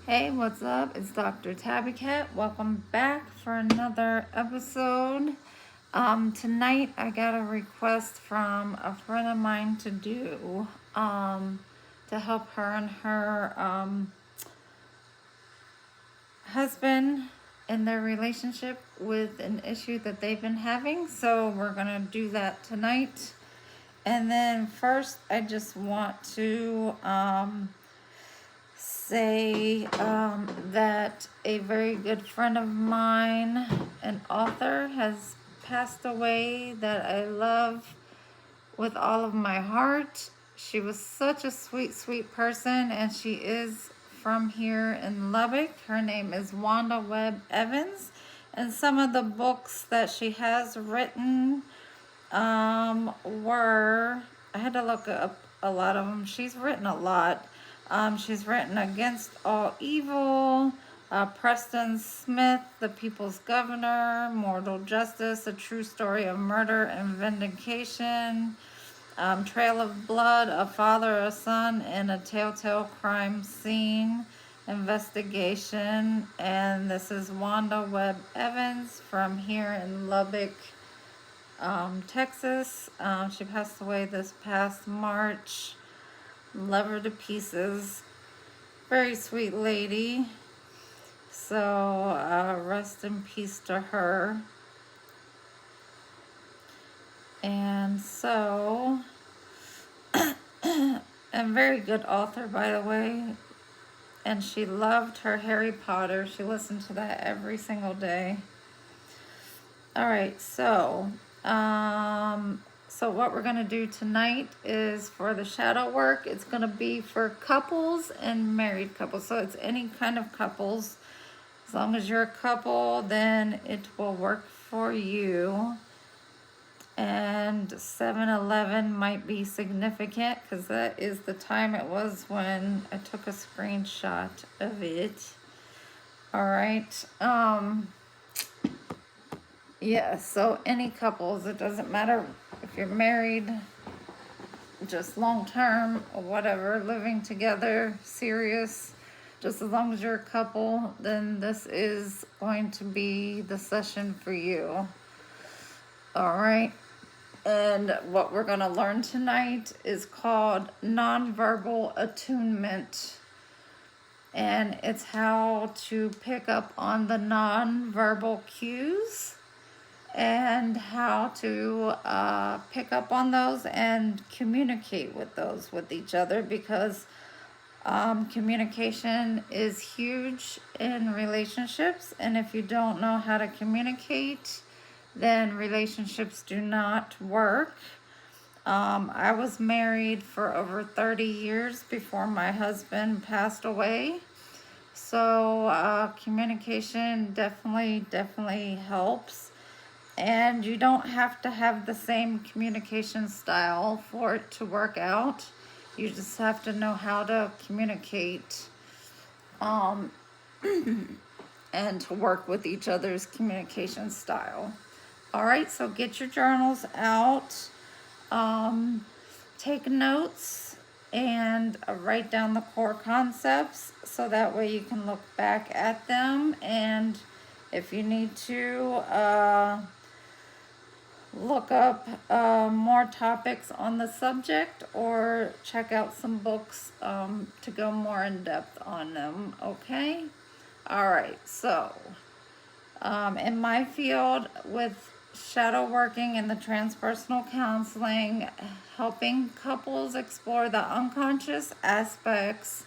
Hey, what's up? It's Dr. Tabby Cat. Welcome back for another episode. Tonight I got a request from a friend of mine to help her and her husband in their relationship with an issue that they've been having. So we're gonna do that tonight. And then first, I just want to say that a very good friend of mine, an author, has passed away that I love with all of my heart. She was such a sweet, sweet person, and she is from here in Lubbock. Her name is Wanda Webb Evans, and some of the books that she has written I had to look up a lot of them. She's written a lot. She's written Against All Evil, Preston Smith, The People's Governor, Mortal Justice, A True Story of Murder and Vindication, Trail of Blood, A Father, a Son, and a Telltale Crime Scene Investigation. And this is Wanda Webb Evans from here in Lubbock, Texas. She passed away this past March. Love her to pieces. Very sweet lady. So rest in peace to her. And so, and very good author, by the way. And she loved her Harry Potter. She listened to that every single day. All right, so what we're going to do tonight is for the shadow work, it's going to be for couples and married couples. So it's any kind of couples. As long as you're a couple, then it will work for you. And 7-11 might be significant because that is the time it was when I took a screenshot of it. All right. Yeah, so any couples, it doesn't matter if you're married, just long term or whatever, living together, serious, just as long as you're a couple, then this is going to be the session for you. All right. And what we're going to learn tonight is called nonverbal attunement. And it's how to pick up on the nonverbal cues and how to pick up on those and communicate with those with each other, because communication is huge in relationships, and if you don't know how to communicate, then relationships do not work. I was married for over 30 years before my husband passed away, so communication definitely helps. And you don't have to have the same communication style for it to work out. You just have to know how to communicate and to work with each other's communication style. All right, so get your journals out, take notes, and write down the core concepts so that way you can look back at them. And if you need to look up more topics on the subject or check out some books to go more in depth on them, okay? All right, so in my field with shadow working and the transpersonal counseling, helping couples explore the unconscious aspects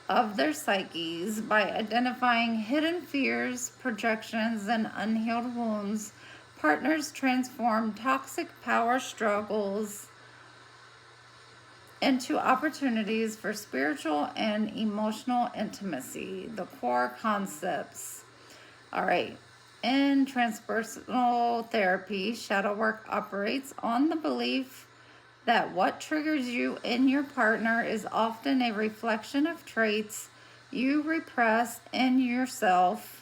of their psyches by identifying hidden fears, projections, and unhealed wounds, partners transform toxic power struggles into opportunities for spiritual and emotional intimacy. The core concepts. All right. In transpersonal therapy, shadow work operates on the belief that what triggers you in your partner is often a reflection of traits you repress in yourself.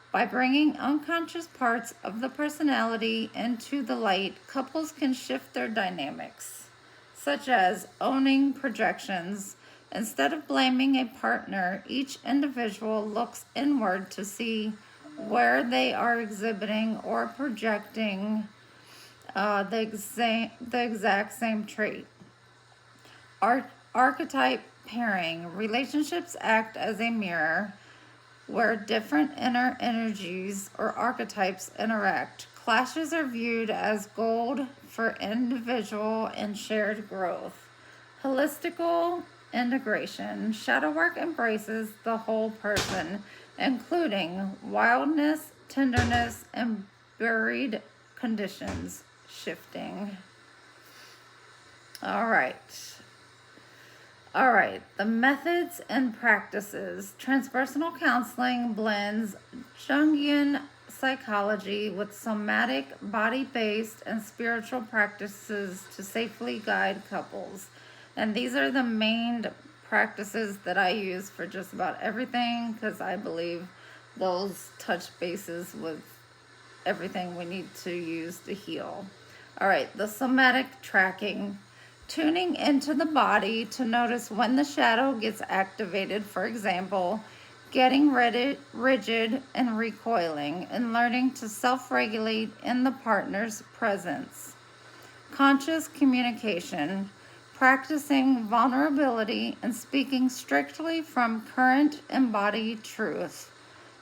By bringing unconscious parts of the personality into the light, couples can shift their dynamics, such as owning projections, Instead of blaming a partner, each individual looks inward to see where they are exhibiting or projecting the exact same trait. Archetype pairing. Relationships act as a mirror where different inner energies or archetypes interact. Clashes are viewed as gold for individual and shared growth. Holistical integration. Shadow work embraces the whole person, including wildness, tenderness, and buried conditions shifting. All right, the methods and practices. Transpersonal counseling blends Jungian psychology with somatic, body-based, and spiritual practices to safely guide couples. And these are the main practices that I use for just about everything, because I believe those touch bases with everything we need to use to heal. All right, the somatic tracking. Tuning into the body to notice when the shadow gets activated, for example, getting rigid and recoiling, and learning to self-regulate in the partner's presence. Conscious communication. Practicing vulnerability and speaking strictly from current embodied truth.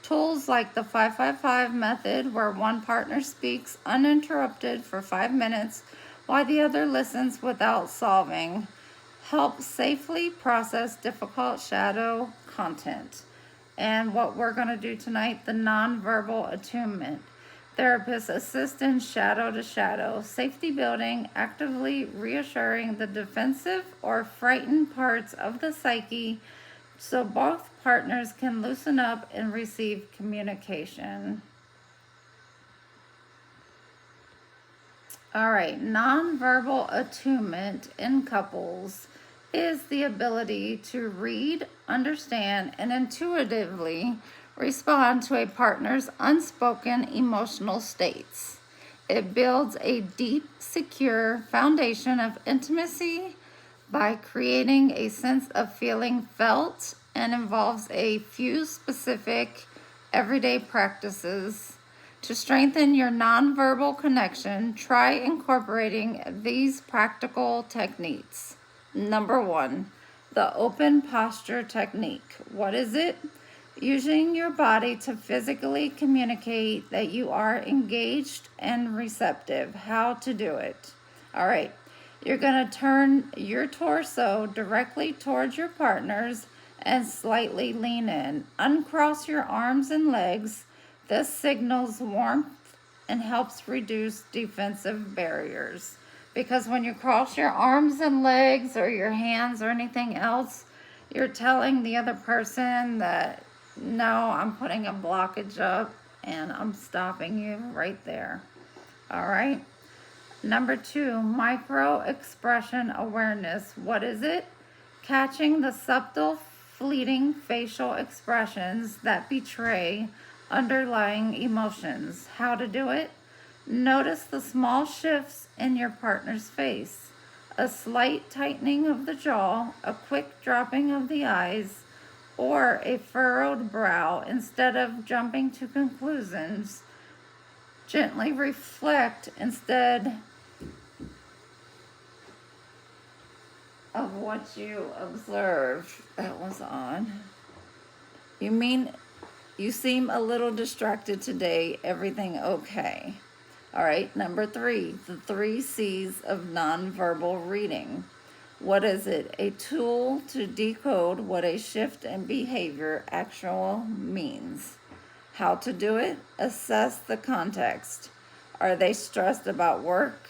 Tools like the 555 method, where one partner speaks uninterrupted for 5 minutes while the other listens without solving, help safely process difficult shadow content. And what we're going to do tonight, the nonverbal attunement. Therapists assist in shadow to shadow, safety building, actively reassuring the defensive or frightened parts of the psyche so both partners can loosen up and receive communication. All right, nonverbal attunement in couples is the ability to read, understand, and intuitively respond to a partner's unspoken emotional states. It builds a deep, secure foundation of intimacy by creating a sense of feeling felt, and involves a few specific everyday practices. To strengthen your nonverbal connection, try incorporating these practical techniques. Number 1, the open posture technique. What is it? Using your body to physically communicate that you are engaged and receptive. How to do it? All right, you're going to turn your torso directly towards your partner's and slightly lean in. Uncross your arms and legs. This signals warmth and helps reduce defensive barriers. Because when you cross your arms and legs or your hands or anything else, you're telling the other person that, no, I'm putting a blockage up and I'm stopping you right there. All right. Number 2, micro expression awareness. What is it? Catching the subtle, fleeting facial expressions that betray underlying emotions. How to do it? Notice the small shifts in your partner's face. A slight tightening of the jaw, a quick dropping of the eyes, or a furrowed brow. Instead of jumping to conclusions, gently reflect instead of what you observed. That was on. You seem a little distracted today. Everything okay? All right, number 3, the 3 C's of nonverbal reading. What is it? A tool to decode what a shift in behavior actually means. How to do it? Assess the context. Are they stressed about work?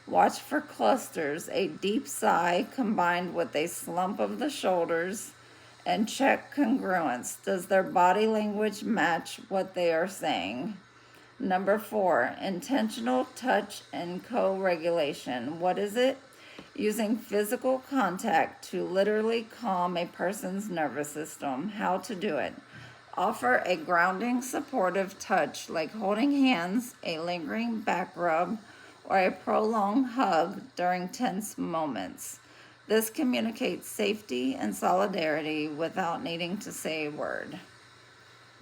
Watch for clusters, a deep sigh combined with a slump of the shoulders, and check congruence. Does their body language match what they are saying? Number 4, intentional touch and co-regulation. What is it? Using physical contact to literally calm a person's nervous system. How to do it? Offer a grounding, supportive touch like holding hands, a lingering back rub, or a prolonged hug during tense moments. This communicates safety and solidarity without needing to say a word.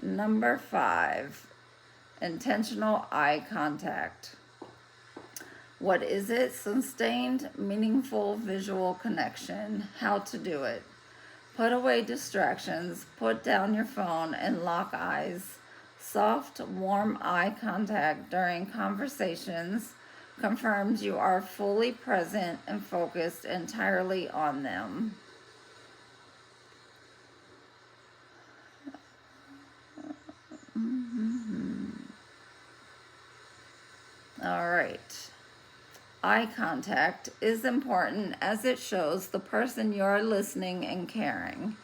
Number 5, intentional eye contact. What is it? Sustained, meaningful visual connection. How to do it. Put away distractions, put down your phone, and lock eyes. Soft, warm eye contact during conversations confirms you are fully present and focused entirely on them. All right. Eye contact is important as it shows the person you are listening and caring.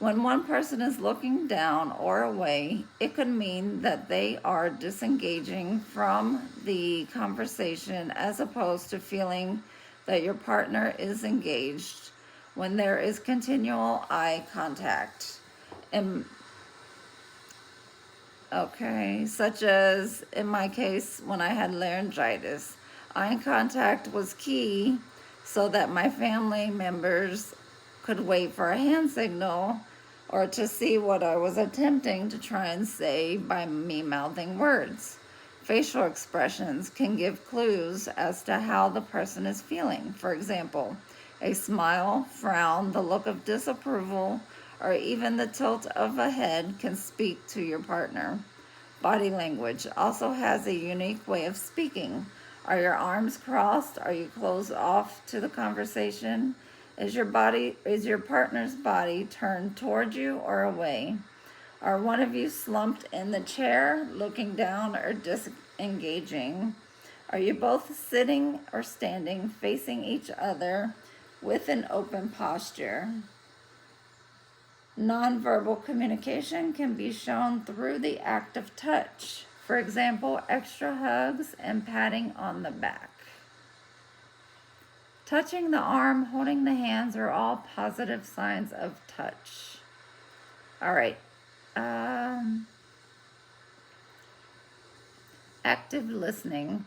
When one person is looking down or away, it could mean that they are disengaging from the conversation as opposed to feeling that your partner is engaged when there is continual eye contact. Such as in my case when I had laryngitis. Eye contact was key so that my family members could wait for a hand signal or to see what I was attempting to try and say by me mouthing words. Facial expressions can give clues as to how the person is feeling. For example, a smile, frown, the look of disapproval, or even the tilt of a head can speak to your partner. Body language also has a unique way of speaking. Are your arms crossed? Are you closed off to the conversation? Is your partner's body turned toward you or away? Are one of you slumped in the chair, looking down or disengaging? Are you both sitting or standing, facing each other with an open posture? Nonverbal communication can be shown through the act of touch. For example, extra hugs and patting on the back. Touching the arm, holding the hands are all positive signs of touch. All right. Active listening.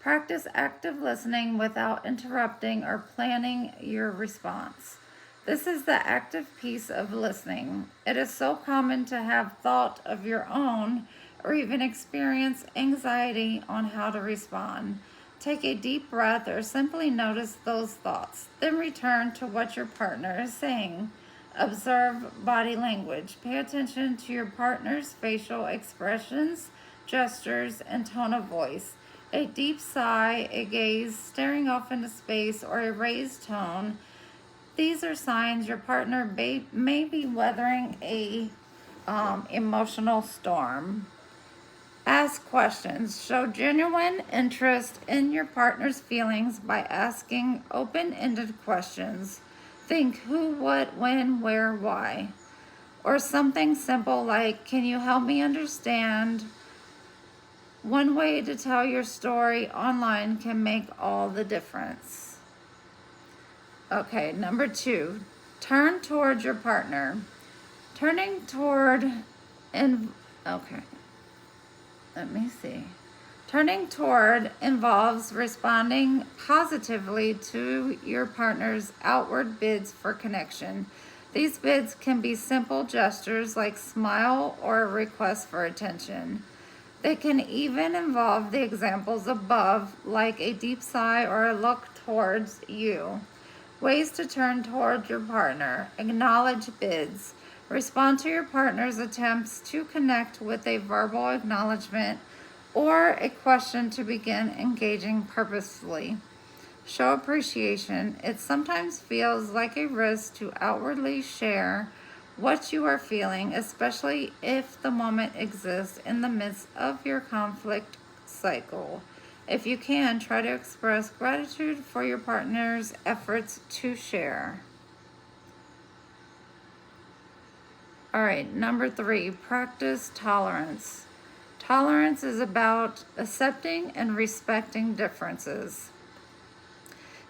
Practice active listening without interrupting or planning your response. This is the active piece of listening. It is so common to have thought of your own or even experience anxiety on how to respond. Take a deep breath or simply notice those thoughts. Then return to what your partner is saying. Observe body language. Pay attention to your partner's facial expressions, gestures, and tone of voice. A deep sigh, a gaze, staring off into space, or a raised tone. These are signs your partner may be weathering a emotional storm. Ask questions. Show genuine interest in your partner's feelings by asking open-ended questions. Think who, what, when, where, why. Or something simple like, can you help me understand? One way to tell your story online can make all the difference. Okay, number 2, turn towards your partner. Turning toward involves responding positively to your partner's outward bids for connection. These bids can be simple gestures like smile or a request for attention. They can even involve the examples above, like a deep sigh or a look towards you. Ways to turn toward your partner. Acknowledge bids. Respond to your partner's attempts to connect with a verbal acknowledgement or a question to begin engaging purposefully. Show appreciation. It sometimes feels like a risk to outwardly share what you are feeling, especially if the moment exists in the midst of your conflict cycle. If you can, try to express gratitude for your partner's efforts to share. All right, number 3, practice tolerance. Tolerance is about accepting and respecting differences.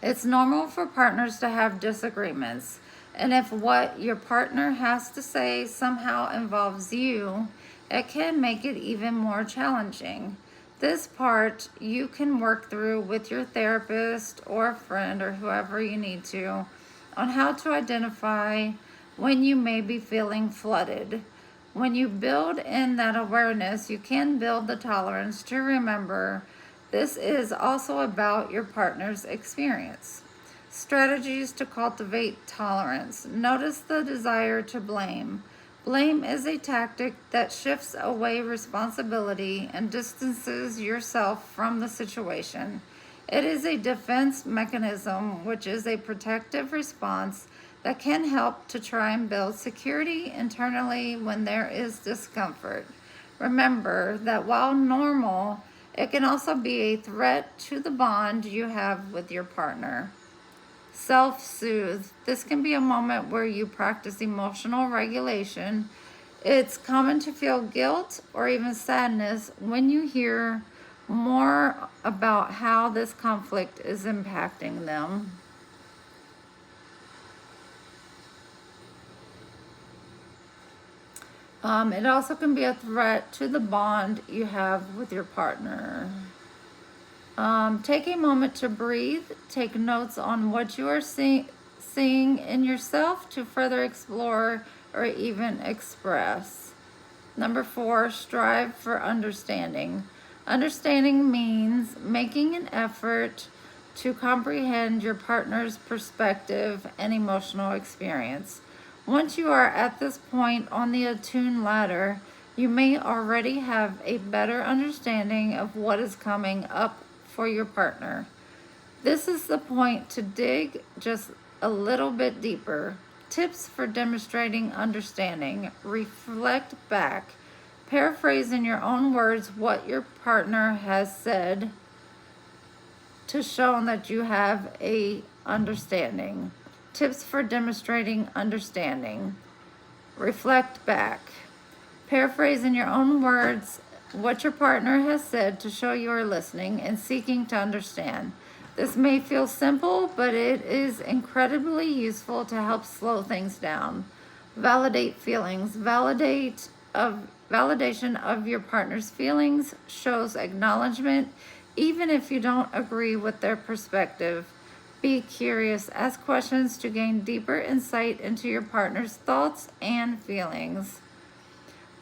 It's normal for partners to have disagreements, and if what your partner has to say somehow involves you, it can make it even more challenging. This part you can work through with your therapist or friend or whoever you need to. on how to identify when you may be feeling flooded. When you build in that awareness, you can build the tolerance to remember this is also about your partner's experience. Strategies to cultivate tolerance. Notice the desire to blame. Blame is a tactic that shifts away responsibility and distances yourself from the situation. It is a defense mechanism, which is a protective response that can help to try and build security internally when there is discomfort. Remember that while normal, it can also be a threat to the bond you have with your partner. Self-soothe. This can be a moment where you practice emotional regulation. It's common to feel guilt or even sadness when you hear more about how this conflict is impacting them. It also can be a threat to the bond you have with your partner. Take a moment to breathe. Take notes on what you are seeing in yourself to further explore or even express. Number 4, strive for understanding. Understanding means making an effort to comprehend your partner's perspective and emotional experience. Once you are at this point on the attune ladder, you may already have a better understanding of what is coming up for your partner. This is the point to dig just a little bit deeper. Tips for demonstrating understanding. Reflect back. Paraphrase in your own words what your partner has said to show that you have a understanding. Tips for demonstrating understanding. Reflect back. Paraphrase in your own words what your partner has said to show you are listening and seeking to understand. This may feel simple, but it is incredibly useful to help slow things down. Validate feelings. Validation of your partner's feelings shows acknowledgement, even if you don't agree with their perspective. Be curious. Ask questions to gain deeper insight into your partner's thoughts and feelings.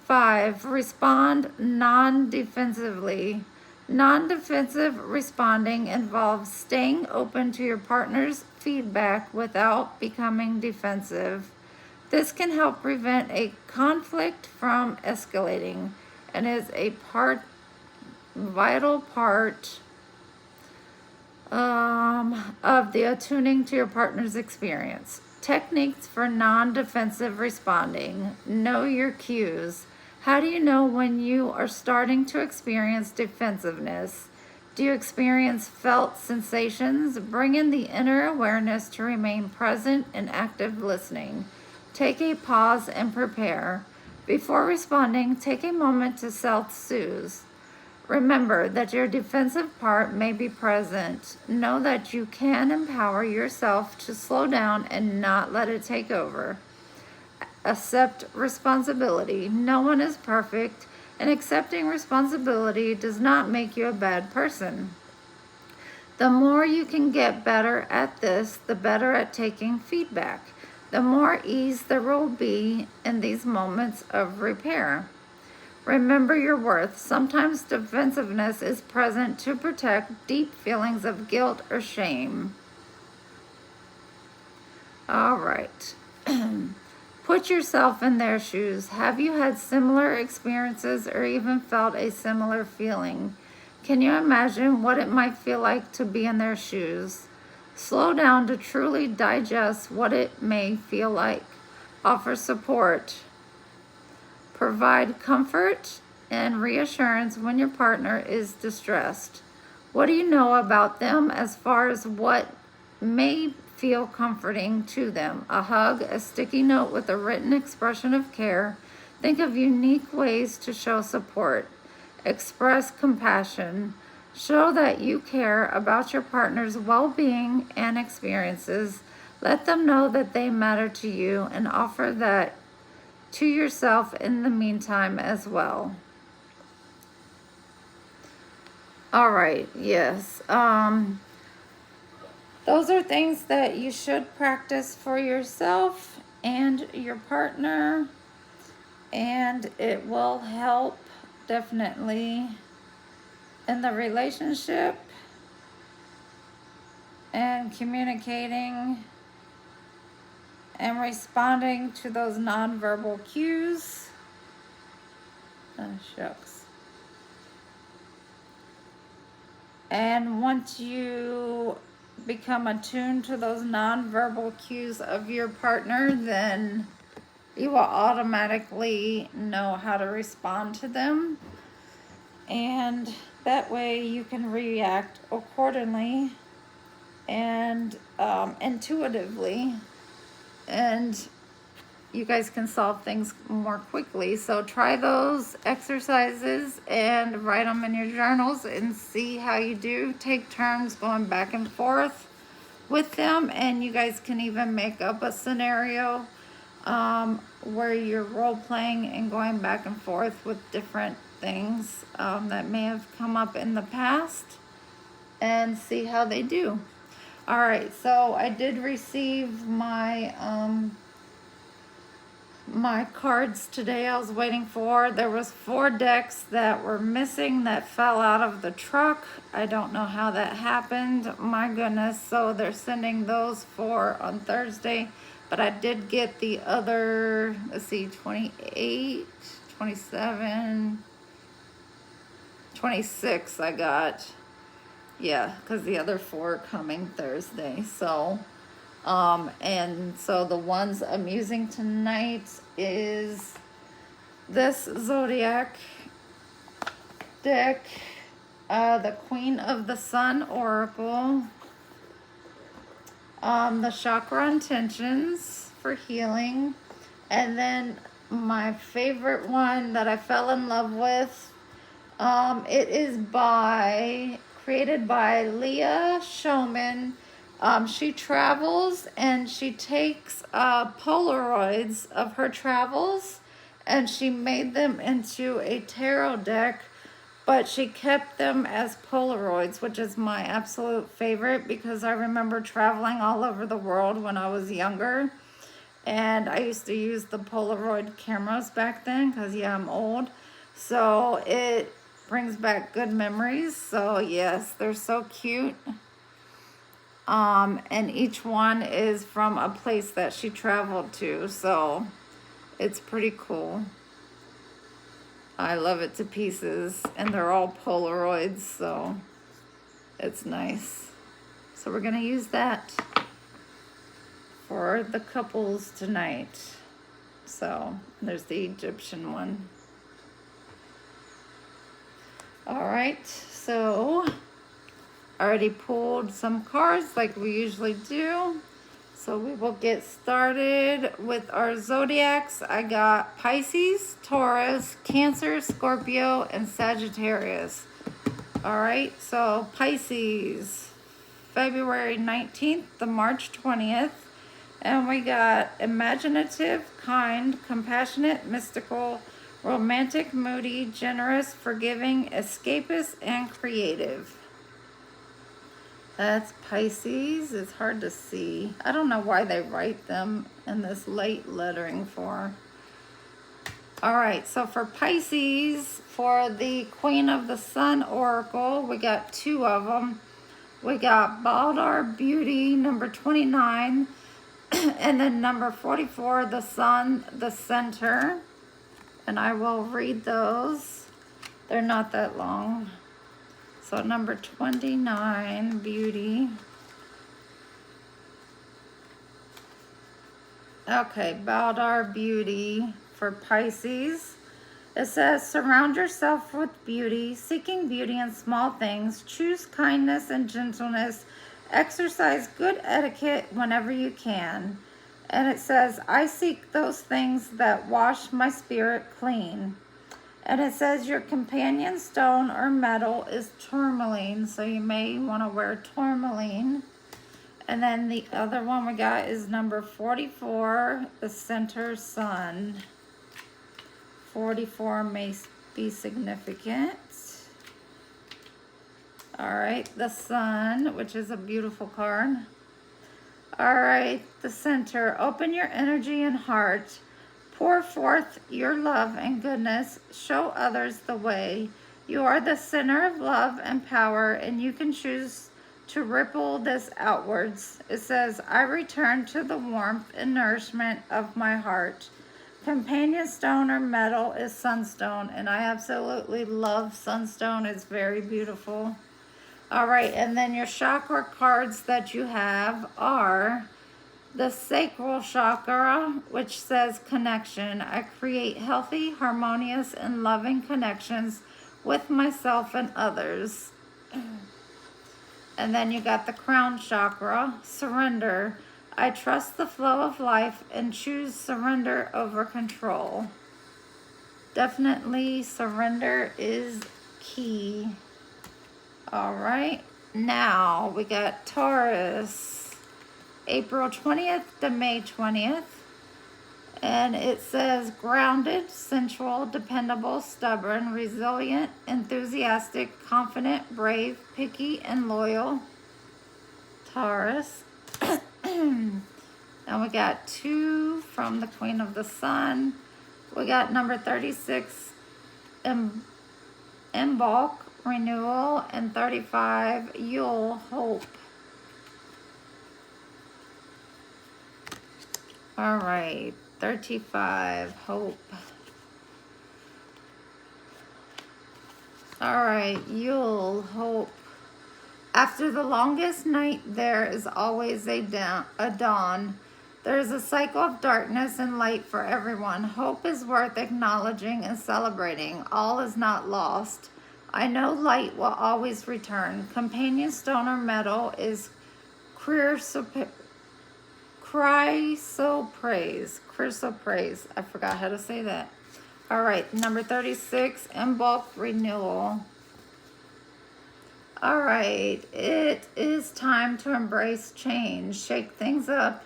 5, respond non-defensively. Non-defensive responding involves staying open to your partner's feedback without becoming defensive. This can help prevent a conflict from escalating and is a vital part of the attuning to your partner's experience. Techniques for non-defensive responding. Know your cues. How do you know when you are starting to experience defensiveness? Do you experience felt sensations? Bring in the inner awareness to remain present and active listening. Take a pause and prepare. Before responding, take a moment to self-soothe. Remember that your defensive part may be present. Know that you can empower yourself to slow down and not let it take over. Accept responsibility. No one is perfect, and accepting responsibility does not make you a bad person. The more you can get better at this, the better at taking feedback. The more ease there will be in these moments of repair. Remember your worth. Sometimes defensiveness is present to protect deep feelings of guilt or shame. All right. Put yourself in their shoes. Have you had similar experiences or even felt a similar feeling? Can you imagine what it might feel like to be in their shoes? Slow down to truly digest what it may feel like. Offer support. Provide comfort and reassurance when your partner is distressed. What do you know about them as far as what may feel comforting to them? A hug, a sticky note with a written expression of care. Think of unique ways to show support. Express compassion. Show that you care about your partner's well-being and experiences. Let them know that they matter to you and offer that to yourself in the meantime as well. All right, yes. those are things that you should practice for yourself and your partner, and it will help definitely in the relationship and communicating and responding to those nonverbal cues. Oh, shucks. And once you become attuned to those nonverbal cues of your partner, then you will automatically know how to respond to them. And that way you can react accordingly and intuitively, and you guys can solve things more quickly. So try those exercises and write them in your journals and see how you do. Take turns going back and forth with them, and you guys can even make up a scenario where you're role playing and going back and forth with different things that may have come up in the past, and see how they do. All right, so I did receive my my cards today. I was waiting for, there was 4 decks that were missing that fell out of the truck. I don't know how that happened, my goodness. So they're sending those 4 on Thursday, but I did get the other, let's see, 28, 27, 26 I got. Yeah, because the other 4 are coming Thursday. So and so the ones I'm using tonight is this Zodiac deck, the Queen of the Sun Oracle, the Chakra Intentions for healing, and then my favorite one that I fell in love with, it is created by Leah Showman. She travels and she takes Polaroids of her travels, and she made them into a tarot deck, but she kept them as Polaroids, which is my absolute favorite because I remember traveling all over the world when I was younger, and I used to use the Polaroid cameras back then because, yeah, I'm old. So it brings back good memories. So yes, they're so cute. And each one is from a place that she traveled to, so it's pretty cool. I love it to pieces, and they're all Polaroids, so it's nice. So we're gonna use that for the couples tonight. So there's the Egyptian one. All right, so I already pulled some cards like we usually do. So we will get started with our zodiacs. I got Pisces, Taurus, Cancer, Scorpio, and Sagittarius. All right, so Pisces, February 19th to March 20th. And we got imaginative, kind, compassionate, mystical, romantic, moody, generous, forgiving, escapist, and creative. That's Pisces. It's hard to see. I don't know why they write them in this late lettering for. All right, so for Pisces, for the Queen of the Sun Oracle, we got 2 of them. We got Baldar Beauty, number 29, and then number 44, the Sun, the Center. And I will read those. They're not that long. So number 29, Beauty. Okay, Baldar Beauty for Pisces. It says, surround yourself with beauty, seeking beauty in small things. Choose kindness and gentleness. Exercise good etiquette whenever you can. And it says, I seek those things that wash my spirit clean. And it says your companion stone or metal is tourmaline, so you may want to wear tourmaline. And then the other one we got is number 44, the center sun. 44 may be significant. All right, the sun, which is a beautiful card. All right, the center. Open your energy and heart. Pour forth your love and goodness. Show others the way. You are the center of love and power, and you can choose to ripple this outwards. It says, I return to the warmth and nourishment of my heart. Companion stone or metal is sunstone, and I absolutely love sunstone. It's very beautiful. All right, and then your chakra cards that you have are the sacral chakra, which says connection. I create healthy, harmonious, and loving connections with myself and others. And then you got the crown chakra, surrender. I trust the flow of life and choose surrender over control. Definitely surrender is key. All right, now we got Taurus, April 20th to May 20th. And it says grounded, sensual, dependable, stubborn, resilient, enthusiastic, confident, brave, picky, and loyal. Taurus. And we got 2 from the Queen of the Sun. We got number 36, Embark, renewal, and 35, Yule, hope. All right, 35, hope. All right, Yule, hope. After the longest night, there is always a dawn. There is a cycle of darkness and light for everyone. Hope is worth acknowledging and celebrating. All is not lost. I know light will always return. Companion stone or metal is chrysoprase. Chrysoprase. I forgot how to say that. All right, number 36, Embark, renewal. All right, it is time to embrace change. Shake things up.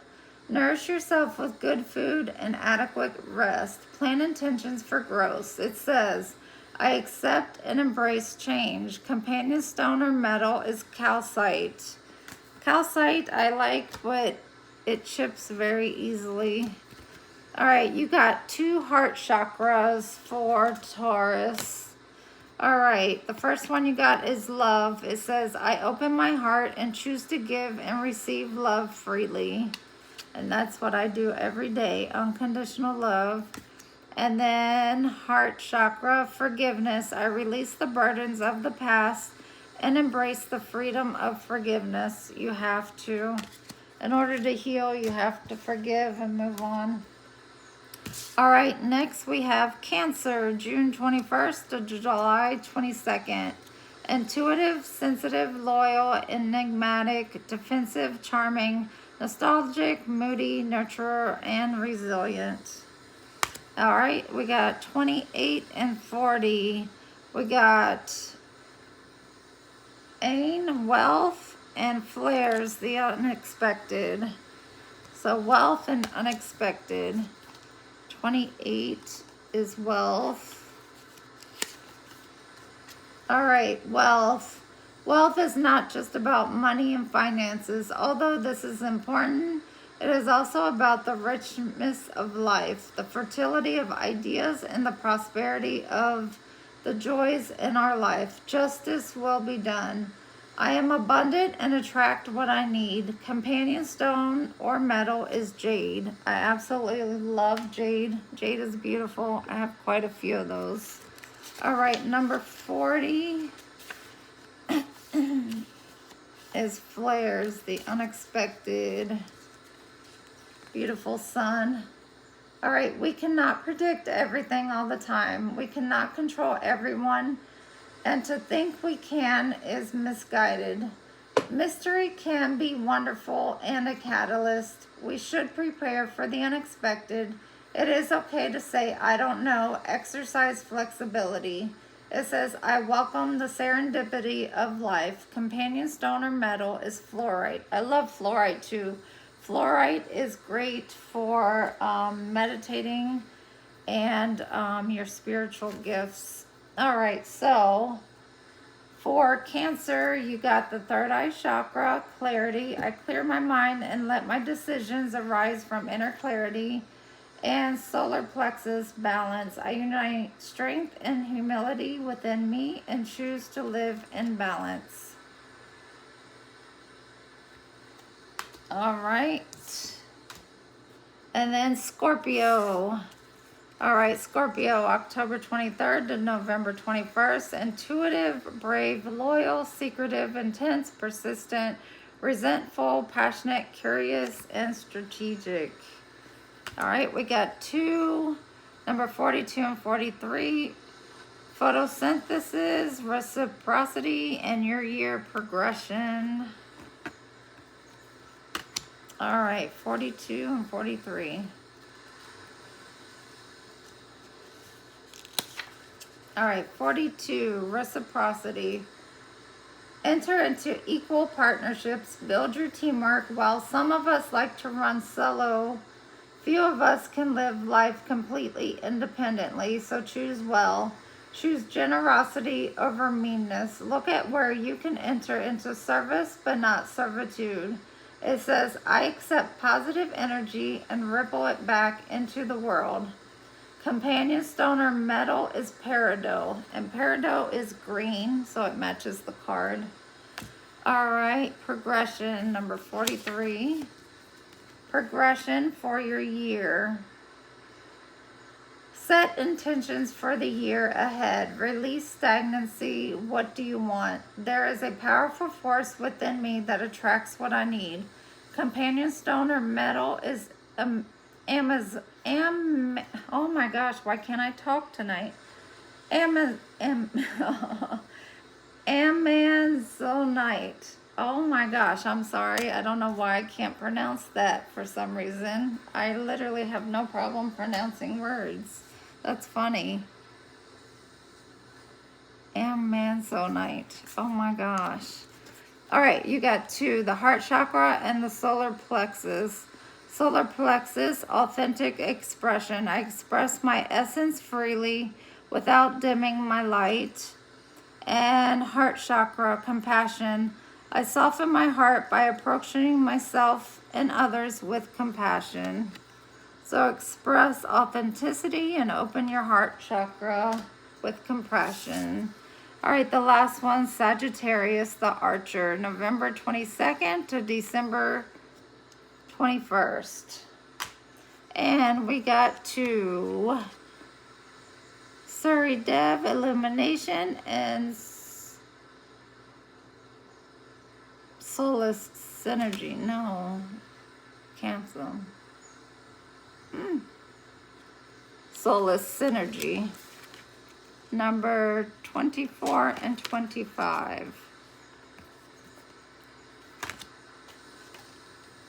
Nourish yourself with good food and adequate rest. Plan intentions for growth. It says, I accept and embrace change. Companion stone or metal is calcite. Calcite I like, but it chips very easily. All right, you got 2 heart chakras for Taurus. All right, the first one you got is love. It says, I open my heart and choose to give and receive love freely. And that's what I do every day, unconditional love. And then heart chakra, forgiveness. I release the burdens of the past and embrace the freedom of forgiveness. You have to. In order to heal, you have to forgive and move on. All right, next we have Cancer, June 21st to July 22nd. Intuitive, sensitive, loyal, enigmatic, defensive, charming, nostalgic, moody, nurturer, and resilient. All right, we got 28 and 40. We got Ain, wealth, and flares, the unexpected. So wealth and unexpected. 28 is wealth. All right, wealth. Wealth is not just about money and finances. Although this is important, it is also about the richness of life, the fertility of ideas, and the prosperity of the joys in our life. Justice will be done. I am abundant and attract what I need. Companion stone or metal is jade. I absolutely love jade. Jade is beautiful. I have quite a few of those. All right, number 40 is flares, the unexpected, beautiful sun. All right, we cannot predict everything all the time. We cannot control everyone. And to think we can is misguided. Mystery can be wonderful and a catalyst. We should prepare for the unexpected. It is okay to say, I don't know. Exercise flexibility. It says, I welcome the serendipity of life. Companion stone or metal is fluorite. I love fluorite too. Fluorite is great for meditating and your spiritual gifts. All right, so For Cancer, you got the third eye chakra, clarity. I clear my mind and let my decisions arise from inner clarity. And solar plexus, balance. I unite strength and humility within me and choose to live in balance. All right. And then Scorpio. All right, Scorpio, October 23rd to November 21st. Intuitive, brave, loyal, secretive, intense, persistent, resentful, passionate, curious, and strategic. All right, we got number 42 and 43. Photosynthesis, reciprocity, and your year progression. All right, 42 and 43. All right, 42, reciprocity. Enter into equal partnerships, build your teamwork. While some of us like to run solo, few of us can live life completely independently, so choose well. Choose generosity over meanness. Look at where you can enter into service, but not servitude. It says, I accept positive energy and ripple it back into the world. Companion stone or metal is peridot, and peridot is green, so it matches the card. All right, progression, number 43. Progression for your year. Set intentions for the year ahead. Release stagnancy. What do you want? There is a powerful force within me that attracts what I need. Companion stone or metal is oh my gosh, why can't I talk tonight? Amazonite. Oh my gosh, I'm sorry. I don't know why I can't pronounce that for some reason. I literally have no problem pronouncing words. That's funny. Amazonite. Oh my gosh. All right, you got the heart chakra and the solar plexus. Solar plexus, authentic expression. I express my essence freely without dimming my light. And heart chakra, compassion. I soften my heart by approaching myself and others with compassion. So express authenticity and open your heart chakra with compassion. All right, the last one, Sagittarius, the archer, November 22nd to December 21st. And we got Surrey Dev, illumination, and Solace synergy. No, cancel. Solace synergy. Number 24 and 25.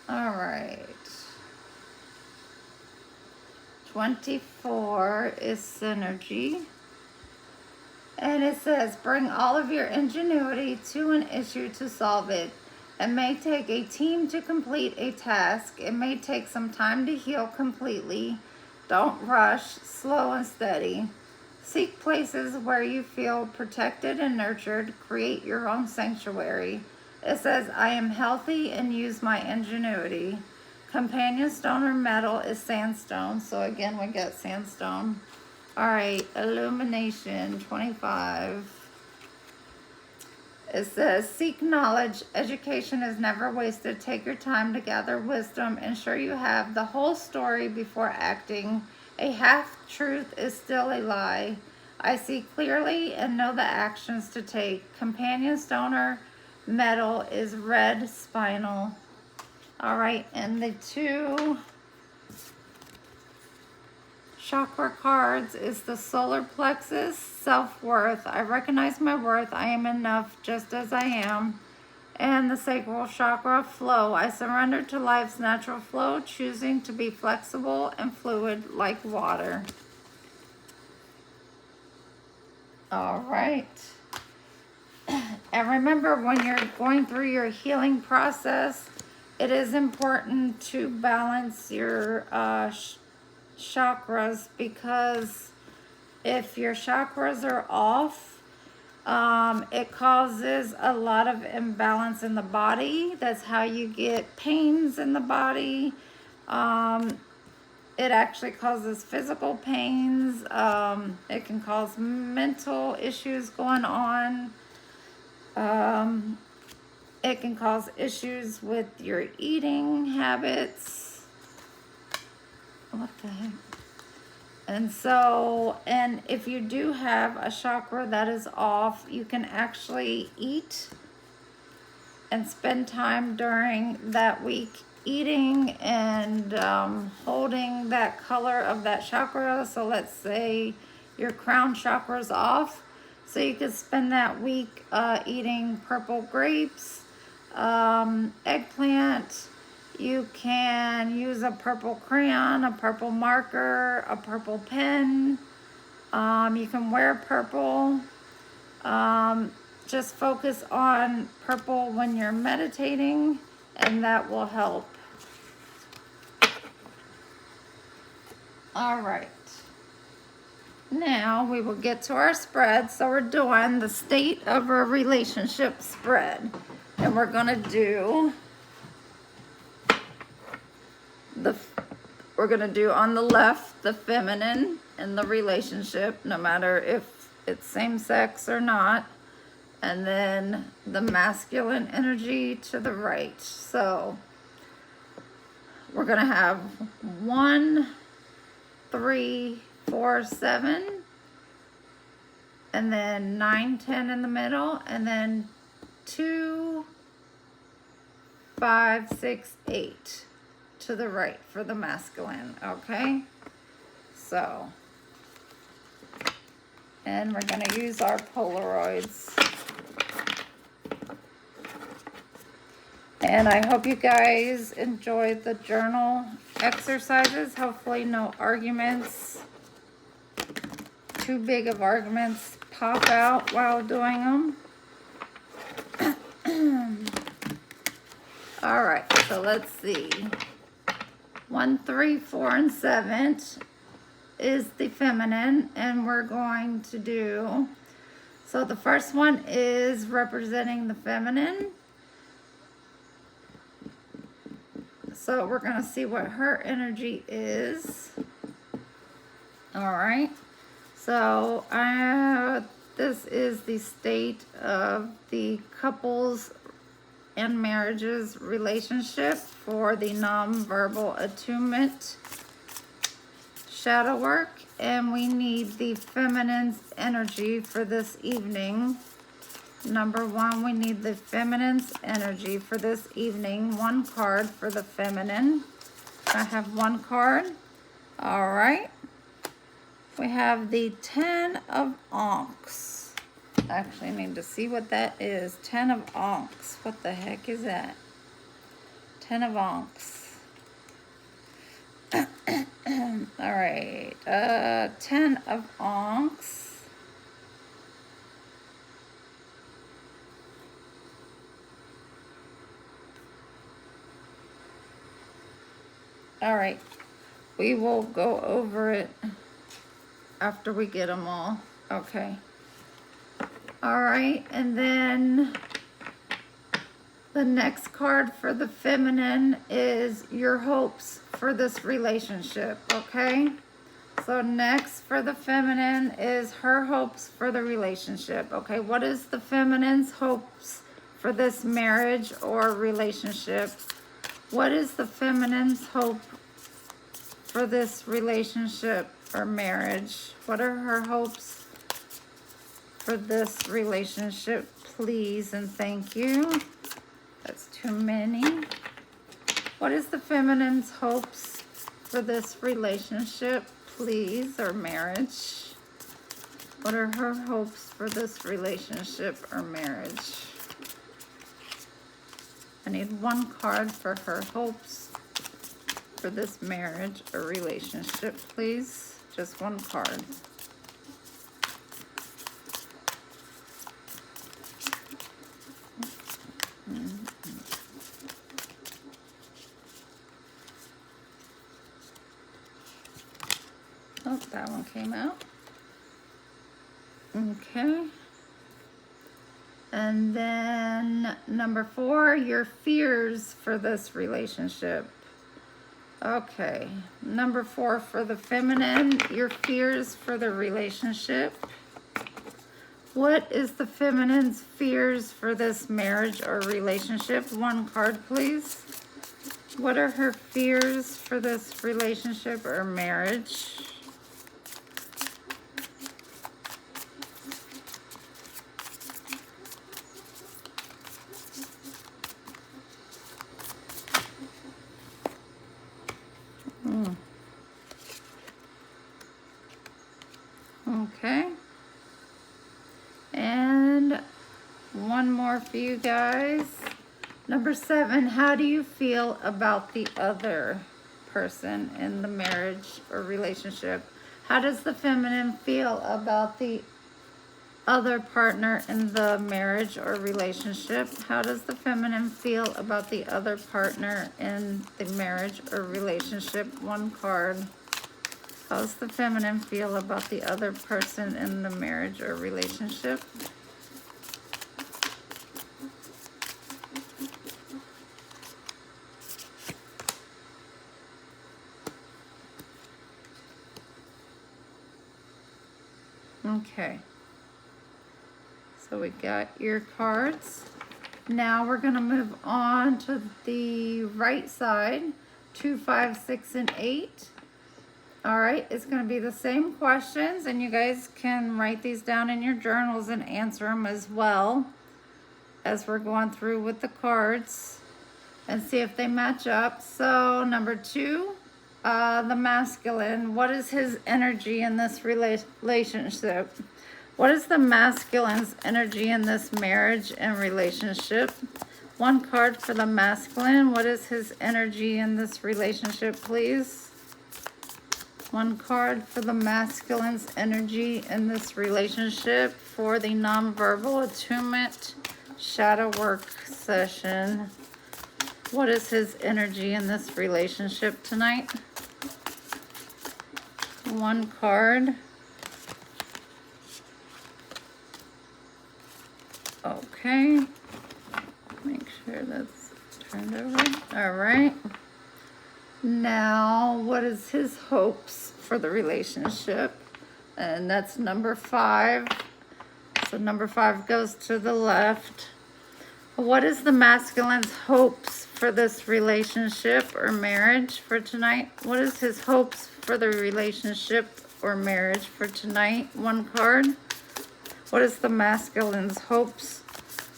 All right. 24 is synergy. And it says, bring all of your ingenuity to an issue to solve it. It may take a team to complete a task. It may take some time to heal completely. Don't rush, slow and steady. Seek places where you feel protected and nurtured. Create your own sanctuary. It says, I am healthy and use my ingenuity. Companion stone or metal is sandstone. So again, we got sandstone. All right, illumination, 25. It says, seek knowledge. Education is never wasted. Take your time to gather wisdom. Ensure you have the whole story before acting. A half-truth is still a lie. I see clearly and know the actions to take. Companion stone or metal is red spinal. All right, and the two chakra cards is the solar plexus, self-worth. I recognize my worth. I am enough just as I am. And the sacral chakra, flow. I surrender to life's natural flow, choosing to be flexible and fluid like water. All right. And remember, when you're going through your healing process, it is important to balance your chakras, because if your chakras are off, It causes a lot of imbalance in the body. That's how you get pains in the body. It actually causes physical pains. It can cause mental issues going on. It can cause issues with your eating habits. What the heck? And so, and if you do have a chakra that is off, you can actually eat and spend time during that week eating and holding that color of that chakra. So let's say your crown chakra is off. So you could spend that week eating purple grapes, eggplant. You can use a purple crayon, a purple marker, a purple pen. You can wear purple. Just focus on purple when you're meditating, and that will help. All right. Now we will get to our spread. So we're doing the state of a relationship spread. And we're going to do on the left the feminine in the relationship, no matter if it's same sex or not, and then the masculine energy to the right. So we're gonna have 1, 3, 4, 7, and then 9, 10 in the middle, and then 2, 5, 6, 8 to the right for the masculine. Okay, so, and we're going to use our Polaroids. And I hope you guys enjoyed the journal exercises. Hopefully no arguments, too big of arguments pop out while doing them. All right, so let's see. 1, 3, 4, and 7 is the feminine, and we're going to do, so the first one is representing the feminine. So we're going to see what her energy is. All right, so this is the state of the couples and marriages relationship for the non-verbal attunement shadow work, and we need the feminine's energy for this evening. Number 1, we need the feminine's energy for this evening. 1 card for the feminine. I have 1 card. All right, we have the 10 of Ankhs. Actually, I need to see what that is. 10 of Ankhs. What the heck is that? 10 of Ankhs. All right. 10 of Ankhs. All right. We will go over it after we get them all. Okay. All right, and then the next card for the feminine is your hopes for this relationship, okay? So next for the feminine is her hopes for the relationship, okay? What is the feminine's hopes for this marriage or relationship? What is the feminine's hope for this relationship or marriage? What are her hopes for this relationship, please and thank you? That's too many. What is the feminine's hopes for this relationship, please, or marriage? What are her hopes for this relationship or marriage? I need 1 card for her hopes for this marriage or relationship, please. Just 1 card. Oh, that one came out. Okay. And then number 4, your fears for this relationship. Okay, number 4 for the feminine, your fears for the relationship. What is the feminine's fears for this marriage or relationship? One card, please. What are her fears for this relationship or marriage? Okay. And one more for you guys. Number 7, how do you feel about the other person in the marriage or relationship? How does the feminine feel about the other partner in the marriage or relationship? How does the feminine feel about the other partner in the marriage or relationship? One card. How does the feminine feel about the other person in the marriage or relationship? Okay. So we got your cards. Now we're going to move on to the right side, 2, 5, 6, and 8. All right, it's going to be the same questions, and you guys can write these down in your journals and answer them as well as we're going through with the cards and see if they match up. So number 2, the masculine. What is his energy in this relationship? What is the masculine's energy in this marriage and relationship? One card for the masculine. What is his energy in this relationship, please? One card for the masculine's energy in this relationship for the nonverbal attunement shadow work session. What is his energy in this relationship tonight? One card. Okay. Make sure that's turned over. All right. Now, what is his hopes for the relationship? And that's number 5. So number 5 goes to the left. What is the masculine's hopes for this relationship or marriage for tonight? What is his hopes for the relationship or marriage for tonight? One card. What is the masculine's hopes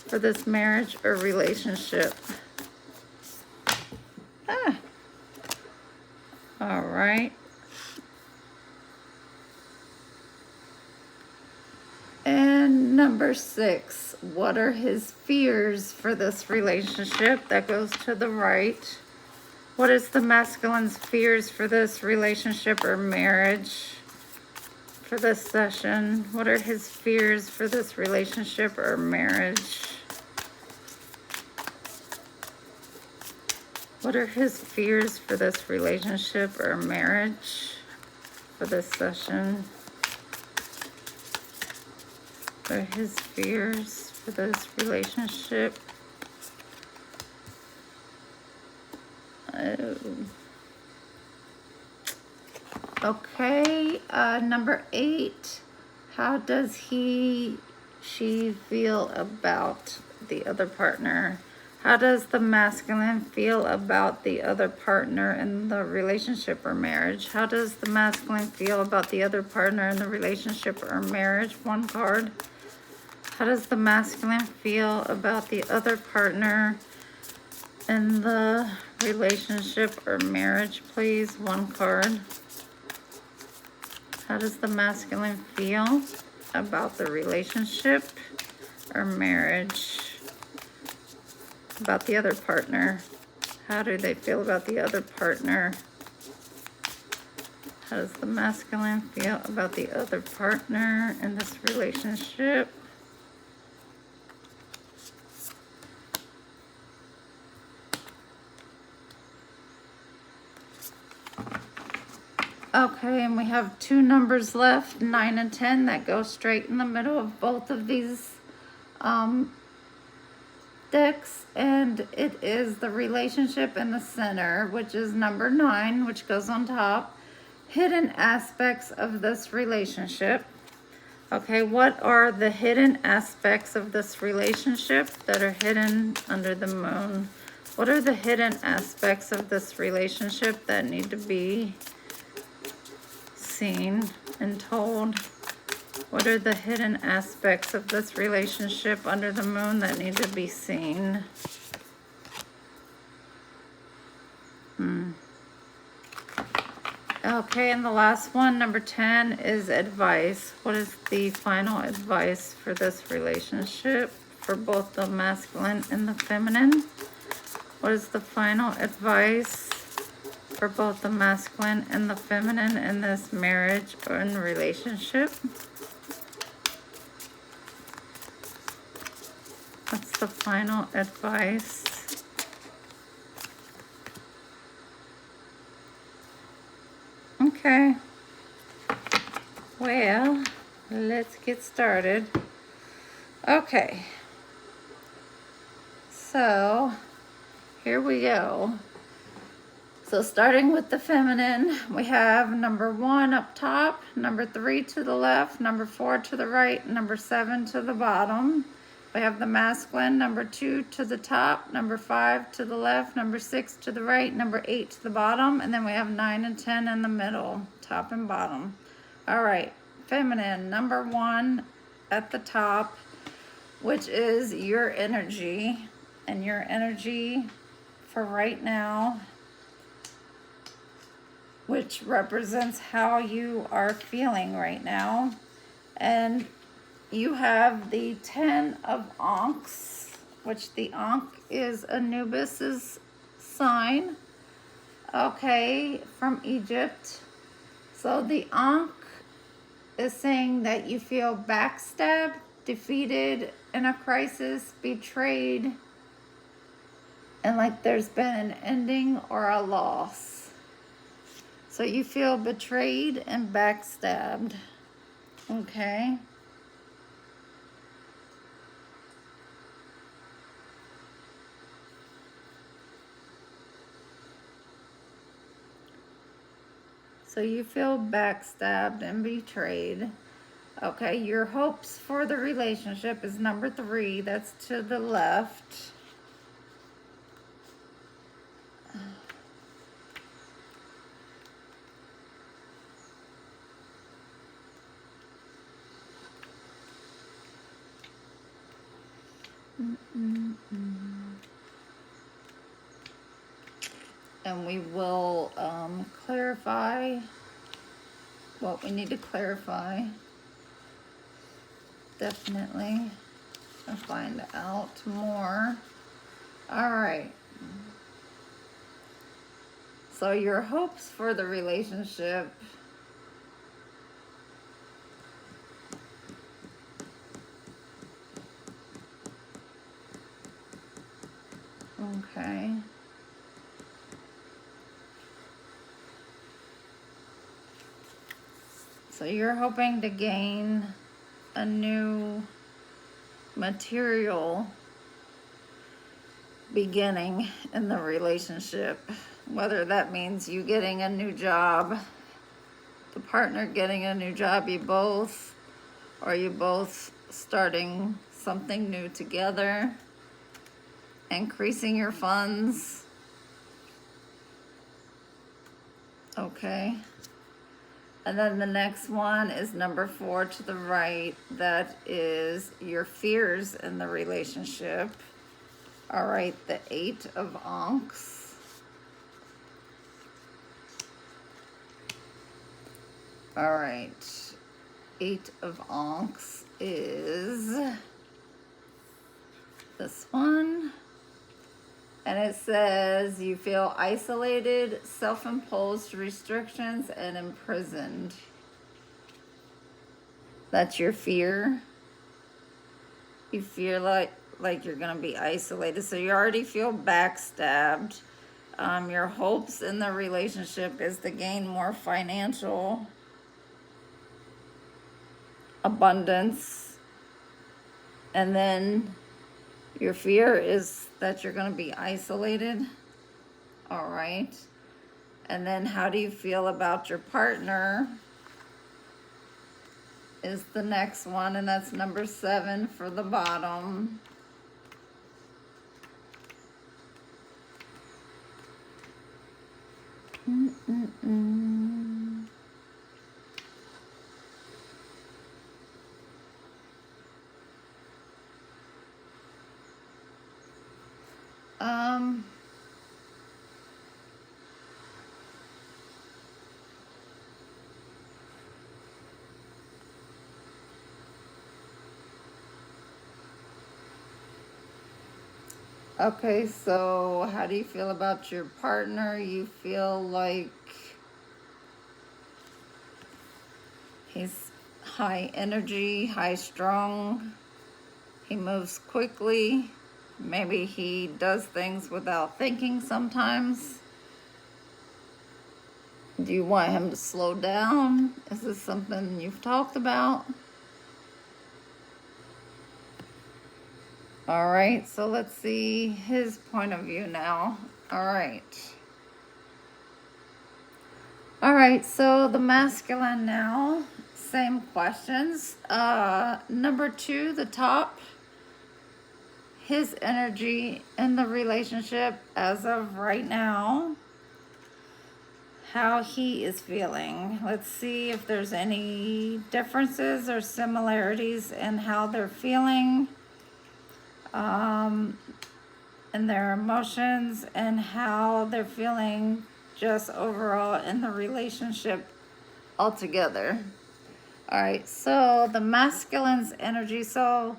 for this marriage or relationship? All right. And number 6, what are his fears for this relationship? That goes to the right. What is the masculine's fears for this relationship or marriage for this session? What are his fears for this relationship or marriage? What are his fears for this relationship or marriage for this session? What are his fears for this relationship? Okay, number 8. How does she feel about the other partner? How does the masculine feel about the other partner in the relationship or marriage? How does the masculine feel about the other partner in the relationship or marriage? One card. How does the masculine feel about the other partner in the relationship or marriage, please? One card. How does the masculine feel about the relationship or marriage? About the other partner. How do they feel about the other partner? How does the masculine feel about the other partner in this relationship? Okay, and we have 2 numbers left, 9 and 10, that go straight in the middle of both of these decks, and it is the relationship in the center, which is number 9, which goes on top. Hidden aspects of this relationship. Okay, what are the hidden aspects of this relationship that are hidden under the moon? What are the hidden aspects of this relationship that need to be seen and told? What are the hidden aspects of this relationship under the moon that need to be seen? Okay, and the last one, number 10, is advice. What is the final advice for this relationship for both the masculine and the feminine? What is the final advice for both the masculine and the feminine in this marriage or in relationship? What's the final advice? Okay. Well, let's get started. Okay. So, here we go. So starting with the feminine, we have number 1 up top, number 3 to the left, number 4 to the right, number 7 to the bottom. We have the masculine, number 2 to the top, number 5 to the left, number 6 to the right, number 8 to the bottom, and then we have 9 and 10 in the middle, top and bottom. All right, feminine, number 1 at the top, which is your energy, and your energy for right now, which represents how you are feeling right now. And you have the 10 of Ankhs, which the Ankh is Anubis's sign, okay, from Egypt. So the Ankh is saying that you feel backstabbed, defeated in a crisis, betrayed, and like there's been an ending or a loss. So you feel betrayed and backstabbed, okay? So you feel backstabbed and betrayed. Okay, your hopes for the relationship is number 3. That's to the left. And we will clarify what we need to clarify. Definitely. And find out more. All right. So your hopes for the relationship. Okay. So you're hoping to gain a new material beginning in the relationship, whether that means you getting a new job, the partner getting a new job, or you both starting something new together, increasing your funds. Okay. And then the next one is number 4 to the right. That is your fears in the relationship. All right, the 8 of Ankhs. All right, 8 of Ankhs is this one. And it says you feel isolated, self-imposed restrictions, and imprisoned. That's your fear. You feel like you're going to be isolated. So you already feel backstabbed. Your hopes in the relationship is to gain more financial abundance. And then Your fear is that you're going to be isolated. All right. And then how do you feel about your partner is the next one, and that's number 7 for the bottom. Okay, so how do you feel about your partner? You feel like he's high energy, high strung. He moves quickly. Maybe he does things without thinking sometimes. Do you want him to slow down? Is this something you've talked about? All right, so let's see his point of view now. All right. All right, so the masculine now, same questions. Number 2, the top, his energy in the relationship as of right now, how he is feeling. Let's see if there's any differences or similarities in how they're feeling, and their emotions, and how they're feeling just overall in the relationship altogether. All right, so the masculine's energy, so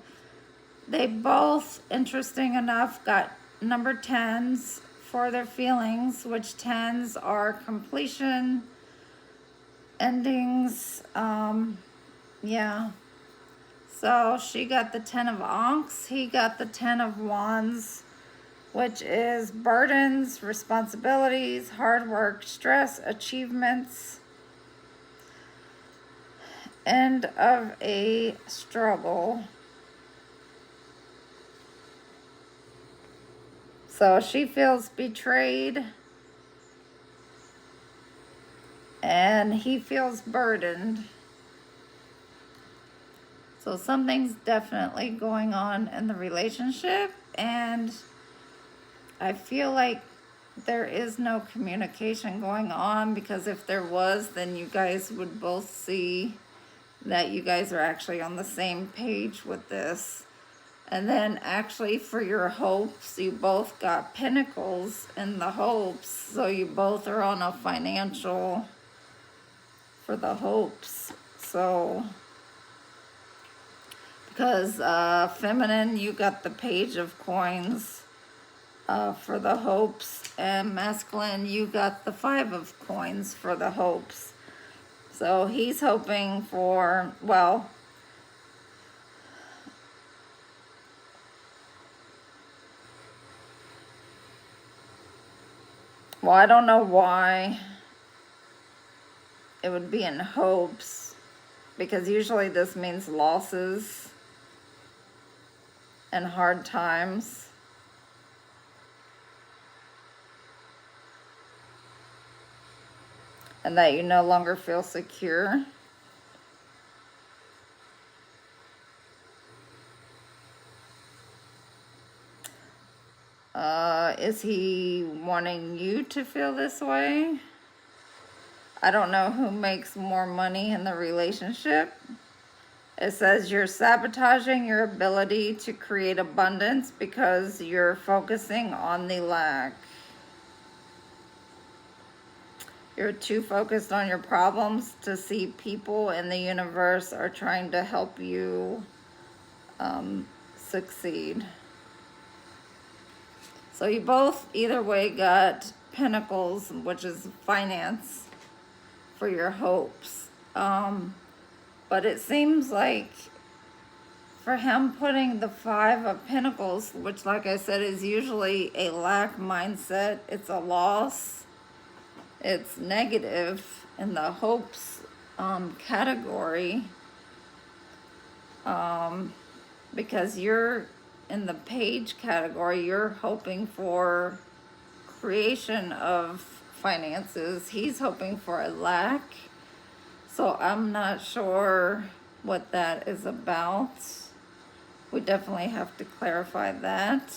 they both, interesting enough, got number 10s for their feelings, which 10s are completion, endings, yeah. So she got the 10 of Ankhs, he got the 10 of Wands, which is burdens, responsibilities, hard work, stress, achievements, end of a struggle. So she feels betrayed, and he feels burdened. So something's definitely going on in the relationship, and I feel like there is no communication going on, because if there was, then you guys would both see that you guys are actually on the same page with this. And then actually for your hopes, you both got pentacles in the hopes, so you both are on a financial for the hopes. So because feminine, you got the page of coins for the hopes, and masculine, you got the 5 of coins for the hopes. So he's hoping for, well, I don't know why it would be in hopes, because usually this means losses and hard times. And that you no longer feel secure. Is he wanting you to feel this way? I don't know who makes more money in the relationship. It says you're sabotaging your ability to create abundance because you're focusing on the lack. You're too focused on your problems to see people in the universe are trying to help you succeed. So you both, either way, got pentacles, which is finance, for your hopes. But it seems like for him putting the 5 of pentacles, which like I said is usually a lack mindset, it's a loss, it's negative in the hopes category, because you're in the page category, you're hoping for creation of finances. He's hoping for a lack. So I'm not sure what that is about. We definitely have to clarify that.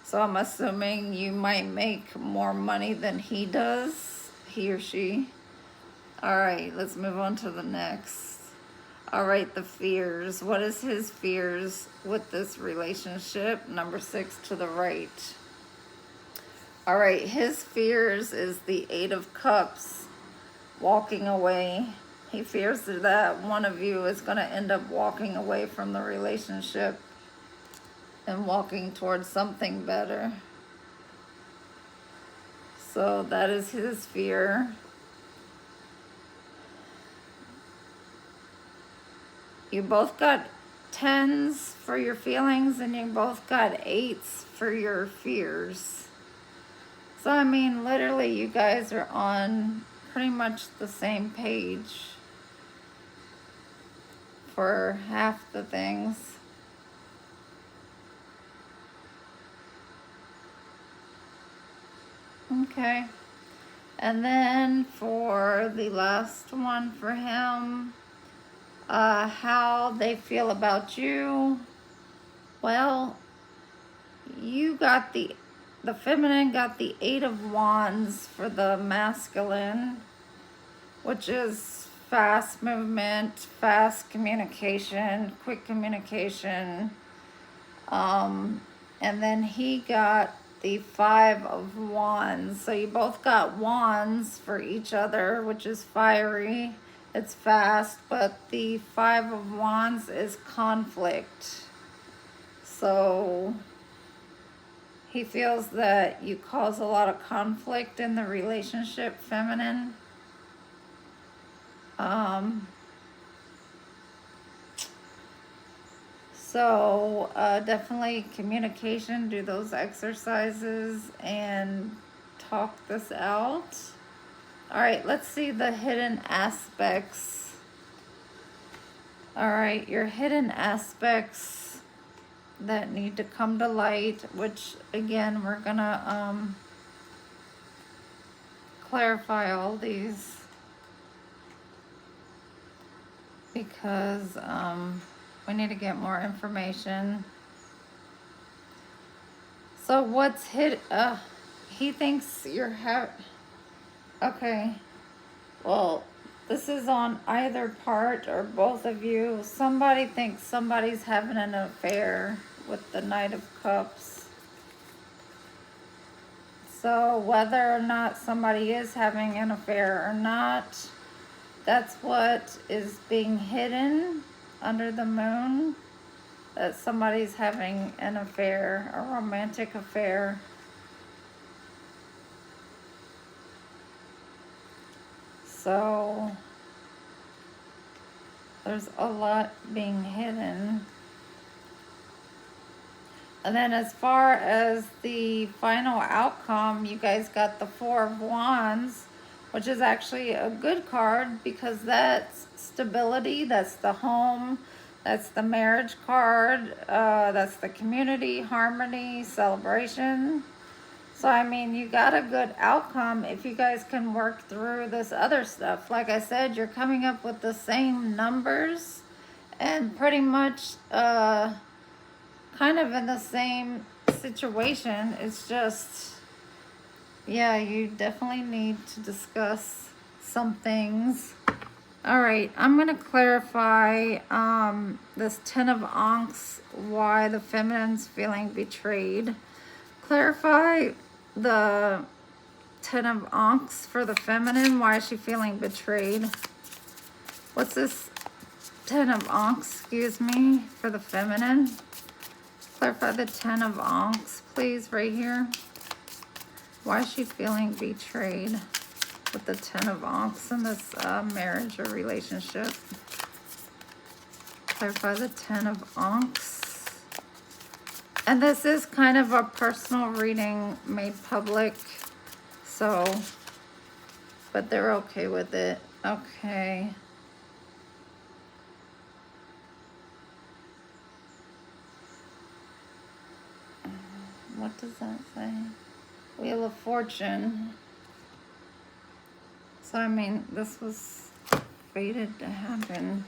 So I'm assuming you might make more money than he does, he or she. All right, let's move on to the next. All right, the fears. What is his fears with this relationship? Number 6 to the right. All right, his fears is the 8 of Cups, walking away. He fears that one of you is going to end up walking away from the relationship and walking towards something better. So that is his fear. You both got 10s for your feelings, and you both got 8s for your fears. So, I mean, literally, you guys are on pretty much the same page for half the things. Okay. And then for the last one for him, how they feel about you. Well, you got the feminine got the 8 of Wands for the masculine, which is fast movement, fast communication, quick communication. And then he got the 5 of Wands. So you both got wands for each other, which is fiery. It's fast, but the 5 of Wands is conflict. So he feels that you cause a lot of conflict in the relationship, feminine. So definitely communication, do those exercises and talk this out. All right, let's see the hidden aspects. All right, your hidden aspects that need to come to light, which again, we're gonna clarify all these because we need to get more information. So what's he thinks you're okay. Well, this is on either part or both of you. Somebody thinks somebody's having an affair with the Knight of Cups. So whether or not somebody is having an affair or not, that's what is being hidden under the moon. That somebody's having an affair, a romantic affair. So there's a lot being hidden. And then as far as the final outcome, you guys got the 4 of Wands, which is actually a good card because that's stability, that's the home, that's the marriage card, that's the community, harmony, celebration. So, I mean, you got a good outcome if you guys can work through this other stuff. Like I said, you're coming up with the same numbers and pretty much kind of in the same situation. It's just, yeah, you definitely need to discuss some things. All right, I'm going to clarify this 10 of Ankhs, why the feminine's feeling betrayed. Clarify the 10 of Ankhs for the feminine. Why is she feeling betrayed? What's this 10 of Ankhs, excuse me, for the feminine? Clarify the 10 of Ankhs, please, right here. Why is she feeling betrayed with the 10 of Ankhs in this marriage or relationship? Clarify the 10 of Ankhs. And this is kind of a personal reading made public, so, but they're okay with it. Okay. does that say? Wheel of Fortune. So, I mean, this was fated to happen.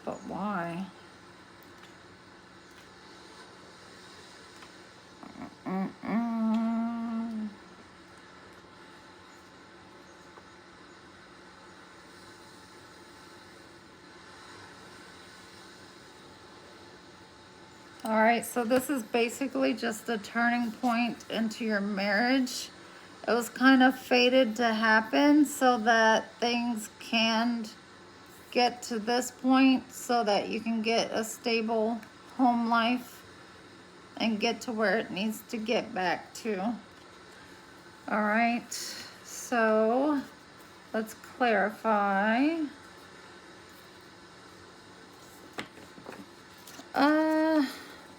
But why? All right, so this is basically just a turning point into your marriage. It was kind of fated to happen so that things can get to this point so that you can get a stable home life and get to where it needs to get back to. All right, so let's clarify.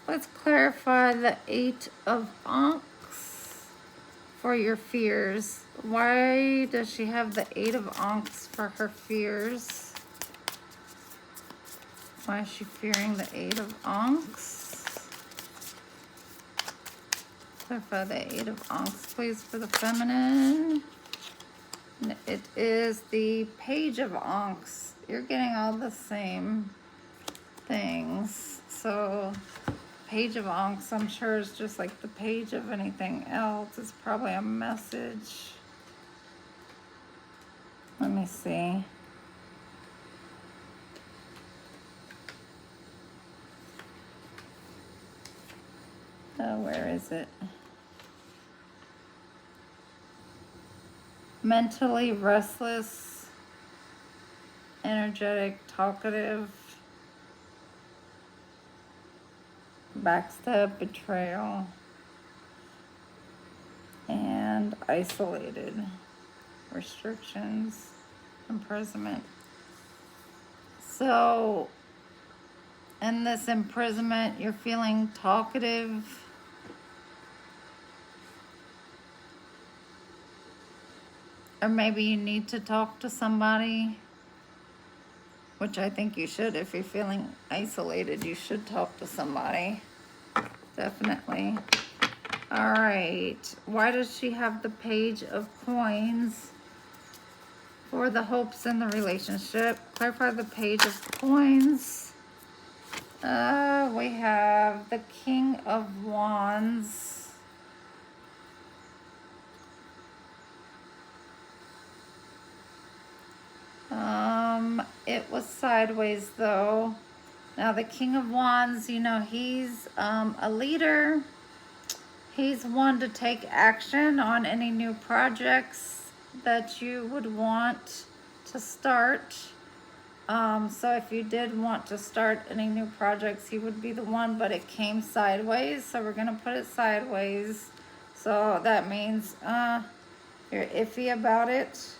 Let's clarify the 8 of Ankhs for your fears. Why does she have the 8 of Ankhs for her fears? Why is she fearing the 8 of Ankhs? Clarify the 8 of Ankhs, please, for the feminine. It is the Page of Ankhs. You're getting all the same things. So, Page of Ankhs, I'm sure, is just like the page of anything else. It's probably a message. Let me see. Where is it? Mentally restless, energetic, talkative, backstab, betrayal, and isolated, restrictions, imprisonment. So, in this imprisonment, you're feeling talkative, or maybe you need to talk to somebody, which I think you should. If you're feeling isolated, you should talk to somebody. Definitely. All right. Why does she have the Page of Coins for the hopes in the relationship? Clarify the Page of Coins. We have the King of Wands. It was sideways though. Now the King of Wands, you know, he's a leader. He's one to take action on any new projects that you would want to start. So if you did want to start any new projects, he would be the one, but it came sideways. So we're going to put it sideways. So that means you're iffy about it.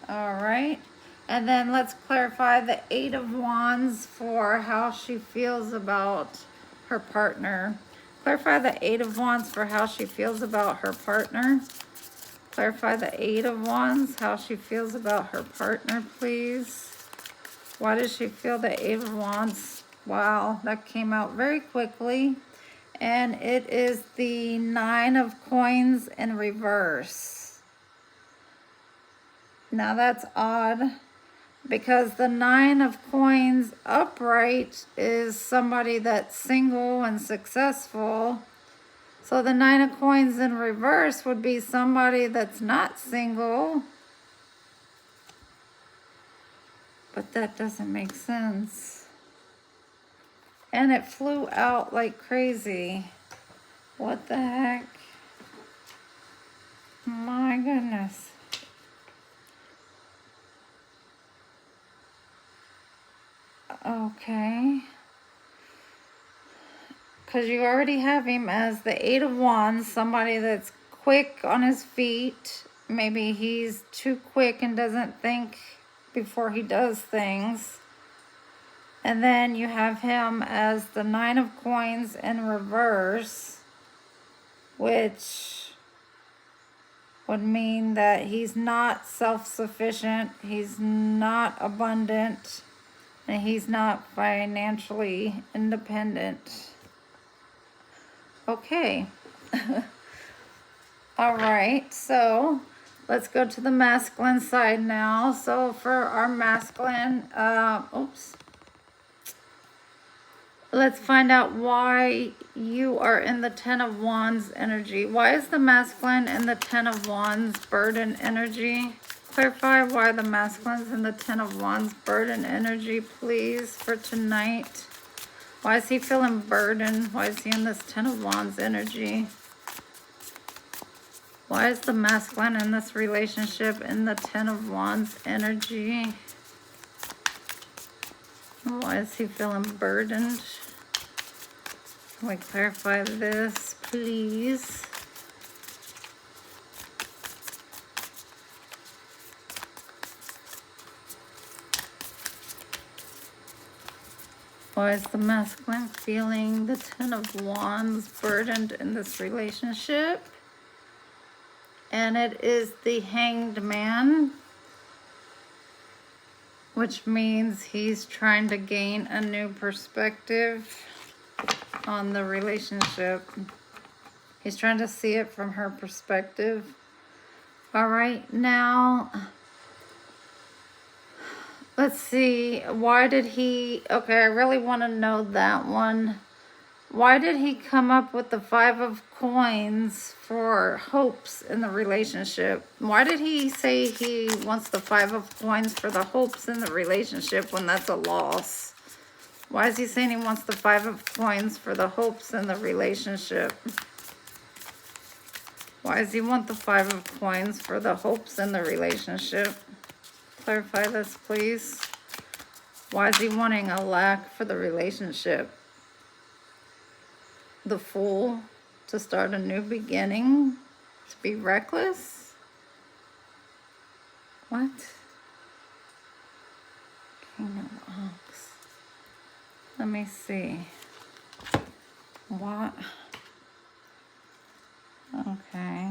All right. And then let's clarify the 8 of Wands for how she feels about her partner. Clarify the 8 of Wands for how she feels about her partner. Clarify the 8 of Wands, how she feels about her partner, please. Why does she feel the 8 of Wands? Wow, that came out very quickly. And it is the 9 of Coins in reverse. Now that's odd, because the 9 of Coins upright is somebody that's single and successful. So the 9 of Coins in reverse would be somebody that's not single. But that doesn't make sense. And it flew out like crazy. What the heck? My goodness. Okay. Because you already have him as the 8 of Wands, somebody that's quick on his feet. Maybe he's too quick and doesn't think before he does things. And then you have him as the 9 of Coins in reverse, which would mean that he's not self-sufficient. He's not abundant. and he's not financially independent. Okay. All right, so let's go to the masculine side now. So for our masculine, let's find out why you are in the Ten of Wands energy. Why is the masculine in the Ten of Wands burden energy? Clarify why the masculine's in the Ten of Wands burden energy, please, for tonight. Why is he feeling burdened? Why is he in this Ten of Wands energy? Why is the masculine in this relationship in the Ten of Wands energy? Why is he feeling burdened? Can we clarify this, please? Why is the masculine feeling the Ten of Wands burdened in this relationship? And it is the Hanged Man, which means he's trying to gain a new perspective on the relationship. He's trying to see it from her perspective. All right, now let's see. Why did he, okay, I really want to know that one. Why did he come up with the Five of Coins for hopes in the relationship? Why did he say he wants the Five of Coins for the hopes in the relationship when that's a loss? Why is he saying he wants the Five of Coins for the hopes in the relationship? Why does he want the Five of Coins for the hopes in the relationship? Clarify this, please. Why is he wanting a lack for the relationship? The Fool, to start a new beginning, to be reckless? What? King of Ox. Let me see. What? Okay.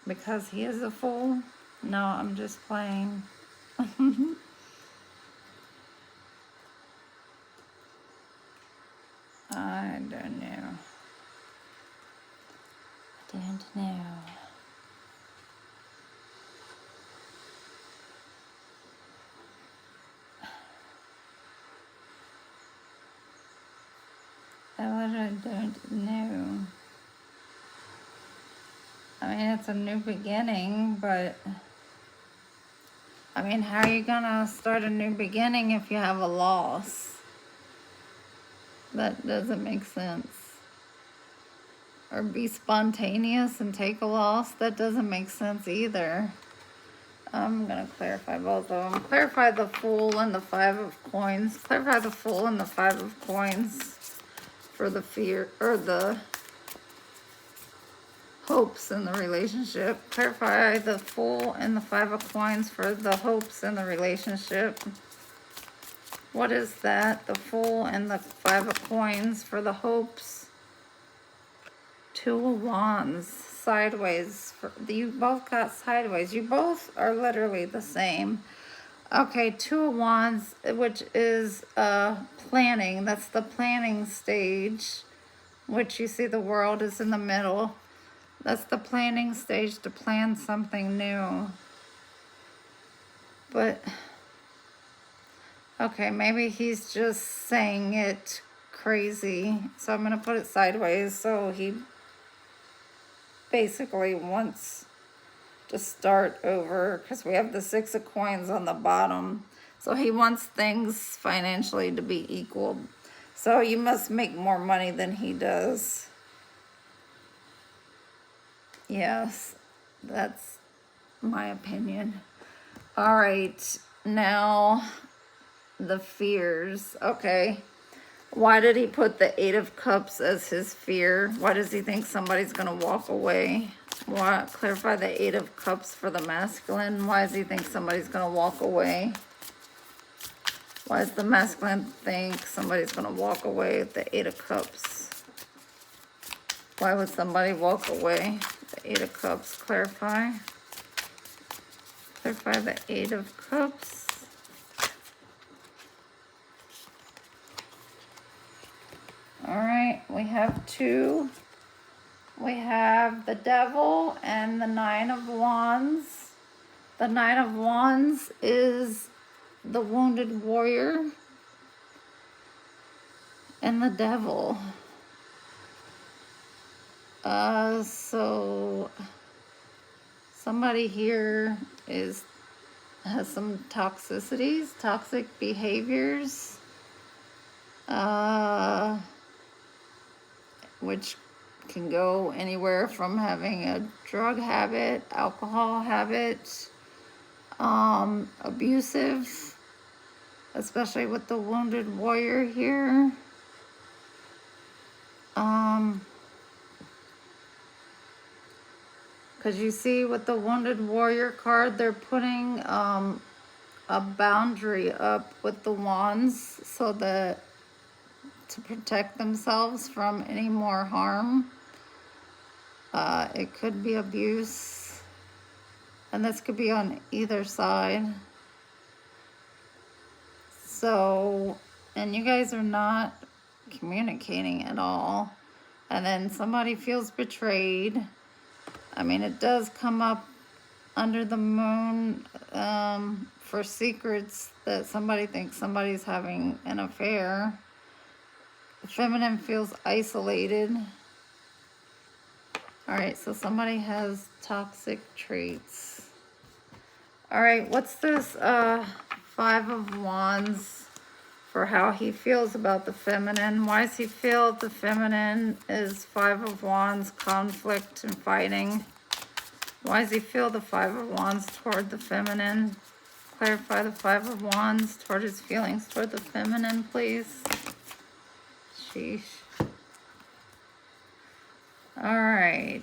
Because he is a fool? No, I'm just playing. I don't know. Don't know. I don't know. I mean, it's a new beginning, but I mean, how are you gonna start a new beginning if you have a loss? That doesn't make sense. Or be spontaneous and take a loss? That doesn't make sense either. I'm gonna clarify both of them. Clarify the Fool and the Five of Coins. Clarify the Fool and the Five of Coins for the fear, or the hopes in the relationship. Clarify the Fool and the Five of Coins for the hopes in the relationship. What is that? The Fool and the Five of Coins for the hopes. Two of Wands, sideways. You both got sideways. You both are literally the same. Okay, Two of Wands, which is planning. That's the planning stage, which you see the World is in the middle. That's the planning stage to plan something new. But, okay, maybe he's just saying it crazy. So I'm going to put it sideways. So he basically wants to start over because we have the Six of Coins on the bottom. So he wants things financially to be equal. So you must make more money than he does. Yes, that's my opinion. All right, now the fears. Okay. Why did he put the Eight of Cups as his fear? Why does he think somebody's going to walk away? Why, clarify the Eight of Cups for the masculine. Why does he think somebody's going to walk away? Why does the masculine think somebody's going to walk away with the Eight of Cups? Why would somebody walk away? The Eight of Cups. Clarify. Clarify the Eight of Cups. right, we have two. We have the Devil and the Nine of Wands. The Nine of Wands is the wounded warrior. And the Devil. So somebody here has some toxicities, toxic behaviors, which can go anywhere from having a drug habit, alcohol habit, abusive, especially with the wounded warrior here. Because you see with the wounded warrior card, they're putting a boundary up with the wands so that to protect themselves from any more harm. It could be abuse, and this could be on either side. So, and you guys are not communicating at all. And then somebody feels betrayed. I mean, it does come up under the moon for secrets that somebody thinks somebody's having an affair. The feminine feels isolated. All right, so somebody has toxic traits. All right, what's this Five of Wands for how he feels about the feminine? Why does he feel the feminine is Five of Wands, conflict and fighting? Why does he feel the Five of Wands toward the feminine? Clarify the Five of Wands toward his feelings toward the feminine, please. Sheesh. All right.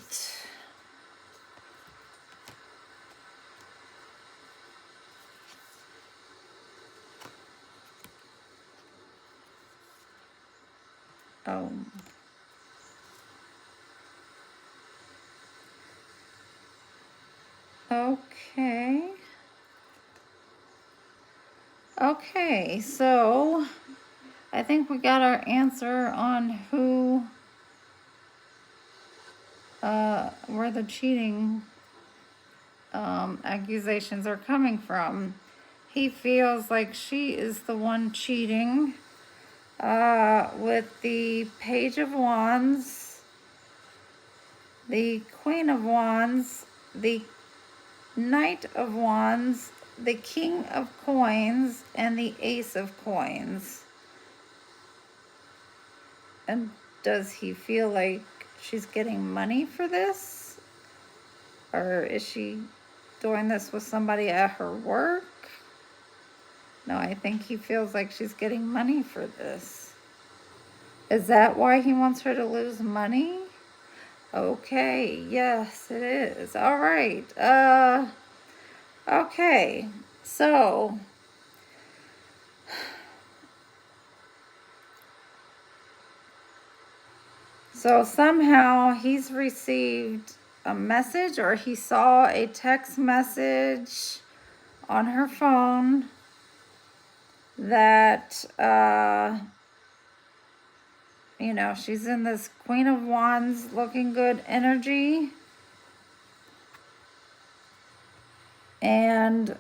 Oh. Okay. Okay, so I think we got our answer on who, where the cheating accusations are coming from. He feels like she is the one cheating with the Page of Wands, the Queen of Wands, the Knight of Wands, the King of Coins, and the Ace of Coins. And does he feel like she's getting money for this? Or is she doing this with somebody at her work? No, I think he feels like she's getting money for this. Is that why he wants her to lose money? Okay, yes, it is. All right. Okay, so somehow he's received a message, or he saw a text message on her phone that, you know, she's in this Queen of Wands looking good energy. And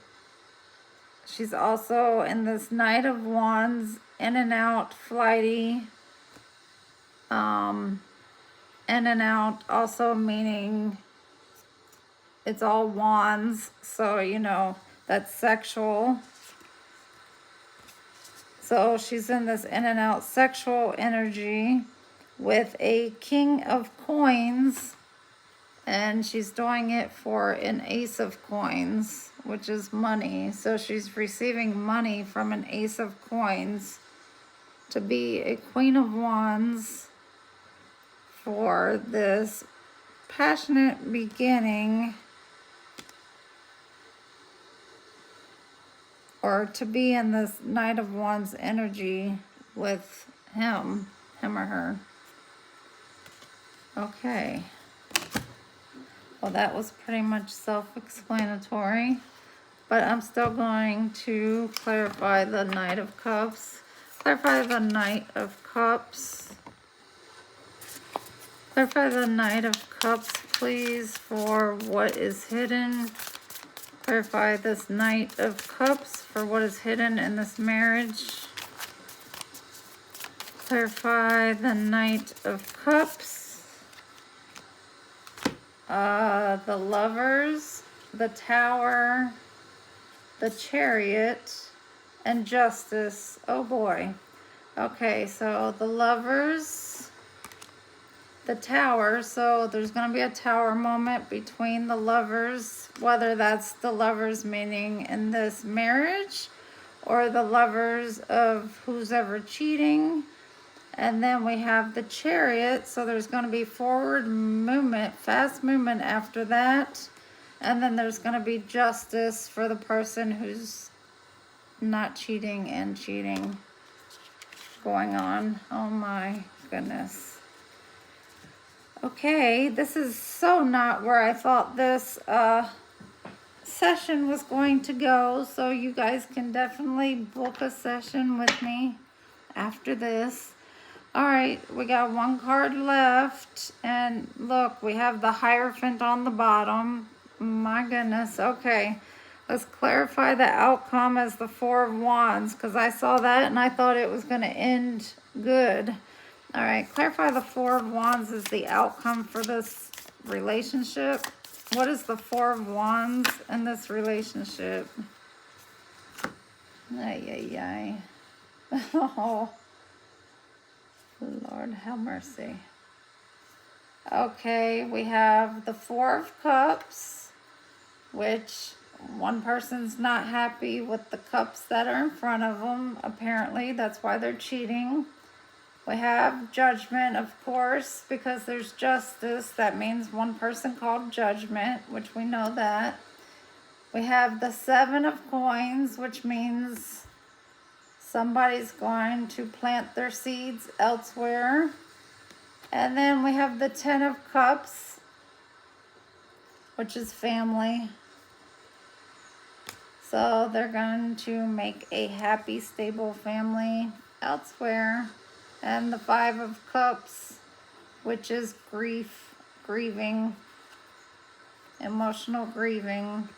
she's also in this Knight of Wands, in and out, flighty. In and out also meaning it's all wands. So, you know, that's sexual. So she's in this in and out sexual energy with a King of Coins. And she's doing it for an Ace of Coins, which is money. So she's receiving money from an Ace of Coins to be a Queen of Wands for this passionate beginning, or to be in this Knight of Wands energy with him or her. Okay. Well, that was pretty much self-explanatory, but I'm still going to clarify the Knight of Cups. Clarify the Knight of Cups. Clarify the Knight of Cups, please, for what is hidden. Clarify this Knight of Cups for what is hidden in this marriage. Clarify the Knight of Cups. The Lovers, the Tower, the Chariot, and Justice. Oh boy. Okay, so the Lovers, the Tower. So there's going to be a Tower moment between the Lovers, whether that's the Lovers meaning in this marriage or the Lovers of who's ever cheating. And then we have the Chariot, so there's going to be forward movement, fast movement after that. And then there's going to be Justice for the person who's not cheating and cheating going on. Oh my goodness. Okay, this is so not where I thought this session was going to go, so you guys can definitely book a session with me after this. All right, we got one card left, and look, we have the Hierophant on the bottom. My goodness. Okay, let's clarify the outcome as the Four of Wands, because I saw that and I thought it was going to end good. All right, clarify the Four of Wands as the outcome for this relationship. What is the Four of Wands in this relationship? Ay, ay, ay. Oh, Lord have mercy. Okay, we have the Four of Cups, which one person's not happy with the cups that are in front of them. Apparently, that's why they're cheating. We have Judgment, of course, because there's Justice. That means one person called Judgment, which we know that. We have the Seven of Coins, which means somebody's going to plant their seeds elsewhere. And then we have the Ten of Cups, which is family. So they're going to make a happy, stable family elsewhere. And the Five of Cups, which is grief, grieving, emotional grieving.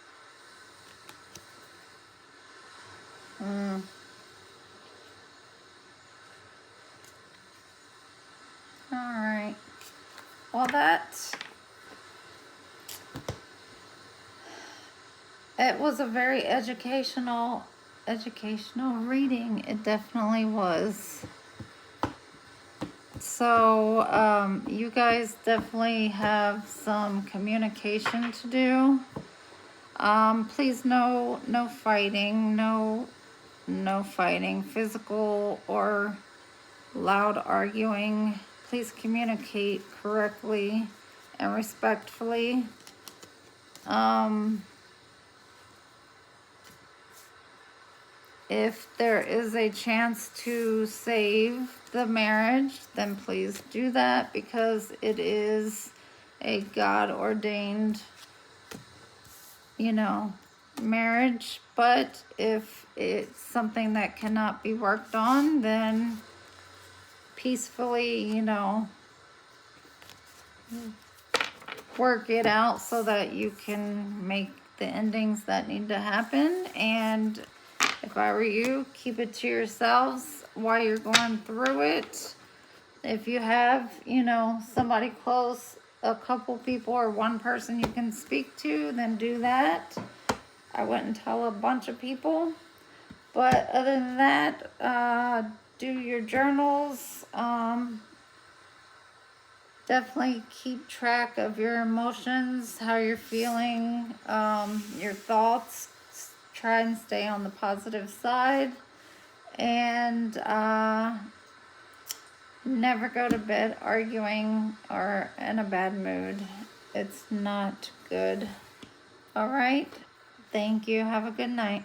Alright. Well, it was a very educational reading. It definitely was. So, you guys definitely have some communication to do. Please no fighting, no fighting, physical or loud arguing. Please communicate correctly and respectfully. If there is a chance to save the marriage, then please do that, because it is a God-ordained, marriage. But if it's something that cannot be worked on, then peacefully, work it out so that you can make the endings that need to happen. And if I were you, keep it to yourselves while you're going through it. If you have, somebody close, a couple people or one person you can speak to, then do that. I wouldn't tell a bunch of people. But other than that, do your journals. Definitely keep track of your emotions, how you're feeling, your thoughts. Try and stay on the positive side. And never go to bed arguing or in a bad mood. It's not good. All right. Thank you. Have a good night.